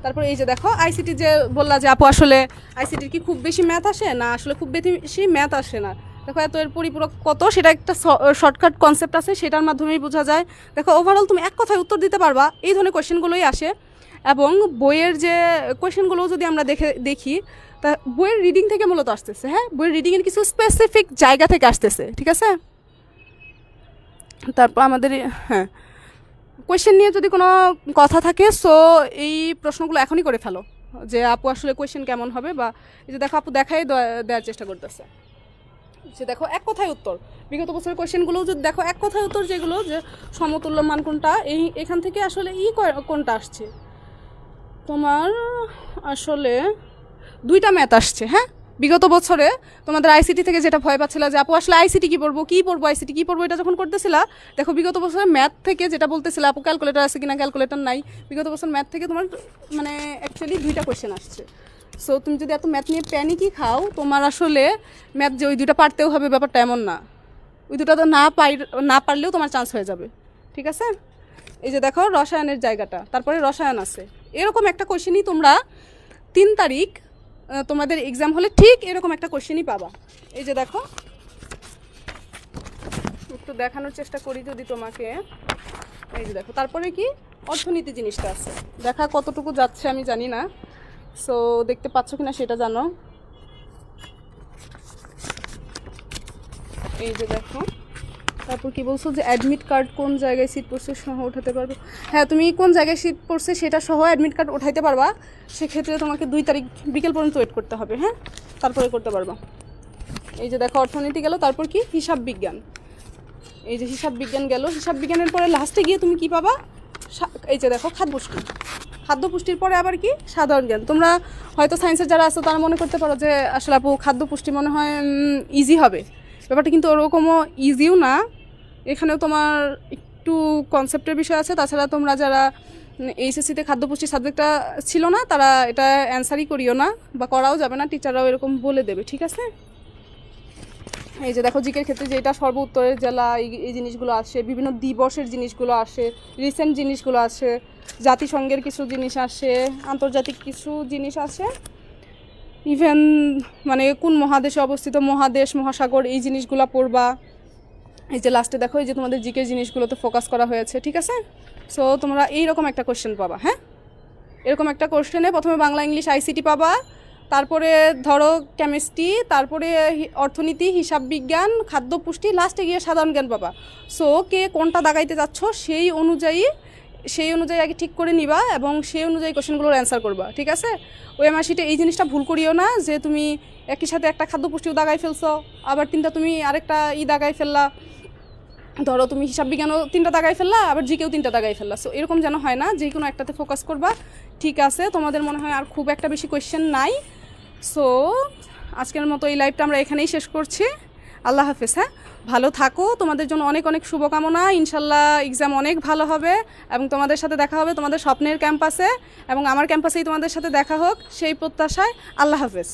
তারপরে এই যে দেখো আইসিটি, যে বললা যে আপু আসলে আইসিটির কি খুব বেশি ম্যাথ আসে না, আসলে খুব বেশি ম্যাথ আসে না। দেখো এত এর পরিপূরক কত, সেটা একটা শর্টকাট কনসেপ্ট আছে, সেটার মাধ্যমেই বোঝা যায়। দেখো ওভারঅল তুমি এক কথায় উত্তর দিতে পারবা, এই ধরনের কোয়েশ্চেনগুলোই আসে। এবং বইয়ের যে কোয়েশ্চেনগুলোও যদি আমরা দেখি, তা বইয়ের রিডিং থেকে মূলত আসতেছে। হ্যাঁ, বইয়ের রিডিংয়ের কিছু স্পেসিফিক জায়গা থেকে আসতেছে, ঠিক আছে। তারপর আমাদের, হ্যাঁ, কোয়েশ্চেন নিয়ে যদি কোনো কথা থাকে, সো এই প্রশ্নগুলো এখনই করে ফেলো, যে আপু আসলে কোয়েশ্চেন কেমন হবে, বা এই যে দেখো আপু দেখাই দেওয়ার চেষ্টা করতেছে যে দেখো এক কথায় উত্তর, বিগত বছরের কোয়েশ্চেনগুলো যদি দেখো এক কথায় উত্তর যেগুলো, যে সমতুল্য মান কোনটা, এখান থেকে আসলে কোনটা আসছে তোমার, আসলে দুইটা ম্যাথ আসছে। হ্যাঁ, বিগত বছরে তোমাদের আইসিটি থেকে যেটা ভয় পাচ্ছিল যে আপু আসলে আইসিটি কী পড়বো আইসিটি কী পড়বো, এটা যখন করতেছিলা, দেখো বিগত বছরে ম্যাথ থেকে যেটা বলতেছিলা আপু ক্যালকুলেটর আছে কিনা, ক্যালকুলেটর নাই, বিগত বছর ম্যাথ থেকে তোমার মানে অ্যাকচুয়ালি দুইটা কোয়েশ্চেন আসছে। সো তুমি যদি এত ম্যাথ নিয়ে প্যানিকই খাও, তোমার আসলে ম্যাথ যে ওই দুইটা পারতেও হবে ব্যাপারটা এমন না, ওই দুটা তো না পারলেও তোমার চান্স হয়ে যাবে। ঠিক আছে, এই যে দেখো রসায়নের জায়গাটা, তারপরে রসায়ন আছে, এরকম একটা কোয়েশ্চেনই তোমরা 3 তারিখ তোমাদের এক্সাম হলে ঠিক এরকম একটা কোয়েশ্চেনই পাবা। এই যে দেখো, একটু দেখানোর চেষ্টা করি যদি তোমাকে, এই যে দেখো, তারপরে কি অর্থনীতি জিনিসটা আছে, দেখা কতটুকু যাচ্ছে আমি জানি না, সো দেখতে পাচ্ছ কিনা সেটা জানো। এই যে দেখো, তারপর কি বলছো যে অ্যাডমিট কার্ড কোন জায়গায় সিট পড়ছে সহ উঠাতে পারবে। হ্যাঁ, তুমি কোন জায়গায় সিট পড়ছে সেটা সহ অ্যাডমিট কার্ড উঠাইতে পারবা, সেক্ষেত্রে তোমাকে 2 তারিখ বিকেল পর্যন্ত ওয়েট করতে হবে। হ্যাঁ, তারপরে করতে পারবা। এই যে দেখো অর্থনীতি গেল, তারপর কি হিসাব বিজ্ঞান, এই যে হিসাব বিজ্ঞান গেল, হিসাব বিজ্ঞানের পরে লাস্টে গিয়ে তুমি কি পাবা, এই যে দেখো খাদ্য পুষ্টির পরে আবার কি সাধারণ জ্ঞান। তোমরা হয়তো সায়েন্সের যারা আছো তারা মনে করতে পারো যে আসলে আপু খাদ্য পুষ্টি মনে হয় ইজি হবে, ব্যাপারটা কিন্তু ওরকমও ইজিও না, এখানেও তোমার একটু কনসেপ্টের বিষয় আছে। তাছাড়া তোমরা যারা এইচএসসিতে খাদ্যপুষ্টি সাবজেক্টটা ছিল না, তারা এটা অ্যান্সারই করিও না, বা করাও যাবে না, টিচাররাও এরকম বলে দেবে। ঠিক আছে, এই যে দেখো জিকের ক্ষেত্রে যেটা সর্ব উত্তরের জেলা, এই জিনিসগুলো আসে, বিভিন্ন দিবসের জিনিসগুলো আসে, রিসেন্ট জিনিসগুলো আসে, জাতিসংঘের কিছু জিনিস আসে, আন্তর্জাতিক কিছু জিনিস আসে, ইভেন মানে কোন মহাদেশে অবস্থিত, মহাদেশ, মহাসাগর, এই জিনিসগুলো পড়বা। এই যে লাস্টে দেখো, এই যে তোমাদের জিকের জিনিসগুলোতে ফোকাস করা হয়েছে। ঠিক আছে, সো তোমরা এইরকম একটা কোশ্চেন পাবা। হ্যাঁ, এরকম একটা কোশ্চেনে প্রথমে বাংলা, ইংলিশ, আইসিটি পাবা, তারপরে ধরো কেমিস্ট্রি, তারপরে অর্থনীতি, হিসাব বিজ্ঞান, খাদ্য পুষ্টি, লাস্টে গিয়ে সাধারণ জ্ঞান পাবা। সো কে কোনটা দাগাইতে যাচ্ছ সেই অনুযায়ী আগে ঠিক করে নিবা, এবং সেই অনুযায়ী কোশ্চেনগুলোর অ্যান্সার করবা। ঠিক আছে, ওএমআর শিটে এই জিনিসটা ভুল করিও না যে তুমি একই সাথে একটা খাদ্য পুষ্টিও দাগাই ফেলছো, আবার 3টা তুমি আরেকটা দাগাই ফেললা, ধরো তুমি হিসাব বিজ্ঞানও 3টা দাগাই ফেললা, আবার জিকেও 3টা দাগাই ফেললা। সো এরকম যেন হয় না, যে কোনো একটাতে ফোকাস করবা। ঠিক আছে, তোমাদের মনে হয় আর খুব একটা বেশি কোয়েশ্চেন নাই। সো আজকের মতো এই লাইভটা আমরা এখানেই শেষ করছি। আল্লাহ হাফেজ। হ্যাঁ, ভালো থাকো, তোমাদের জন্য অনেক অনেক শুভকামনা। ইনশাল্লাহ এক্সাম অনেক ভালো হবে, এবং তোমাদের সাথে দেখা হবে তোমাদের স্বপ্নের ক্যাম্পাসে, এবং আমার ক্যাম্পাসেই তোমাদের সাথে দেখা হোক সেই প্রত্যাশায়। আল্লাহ হাফেজ।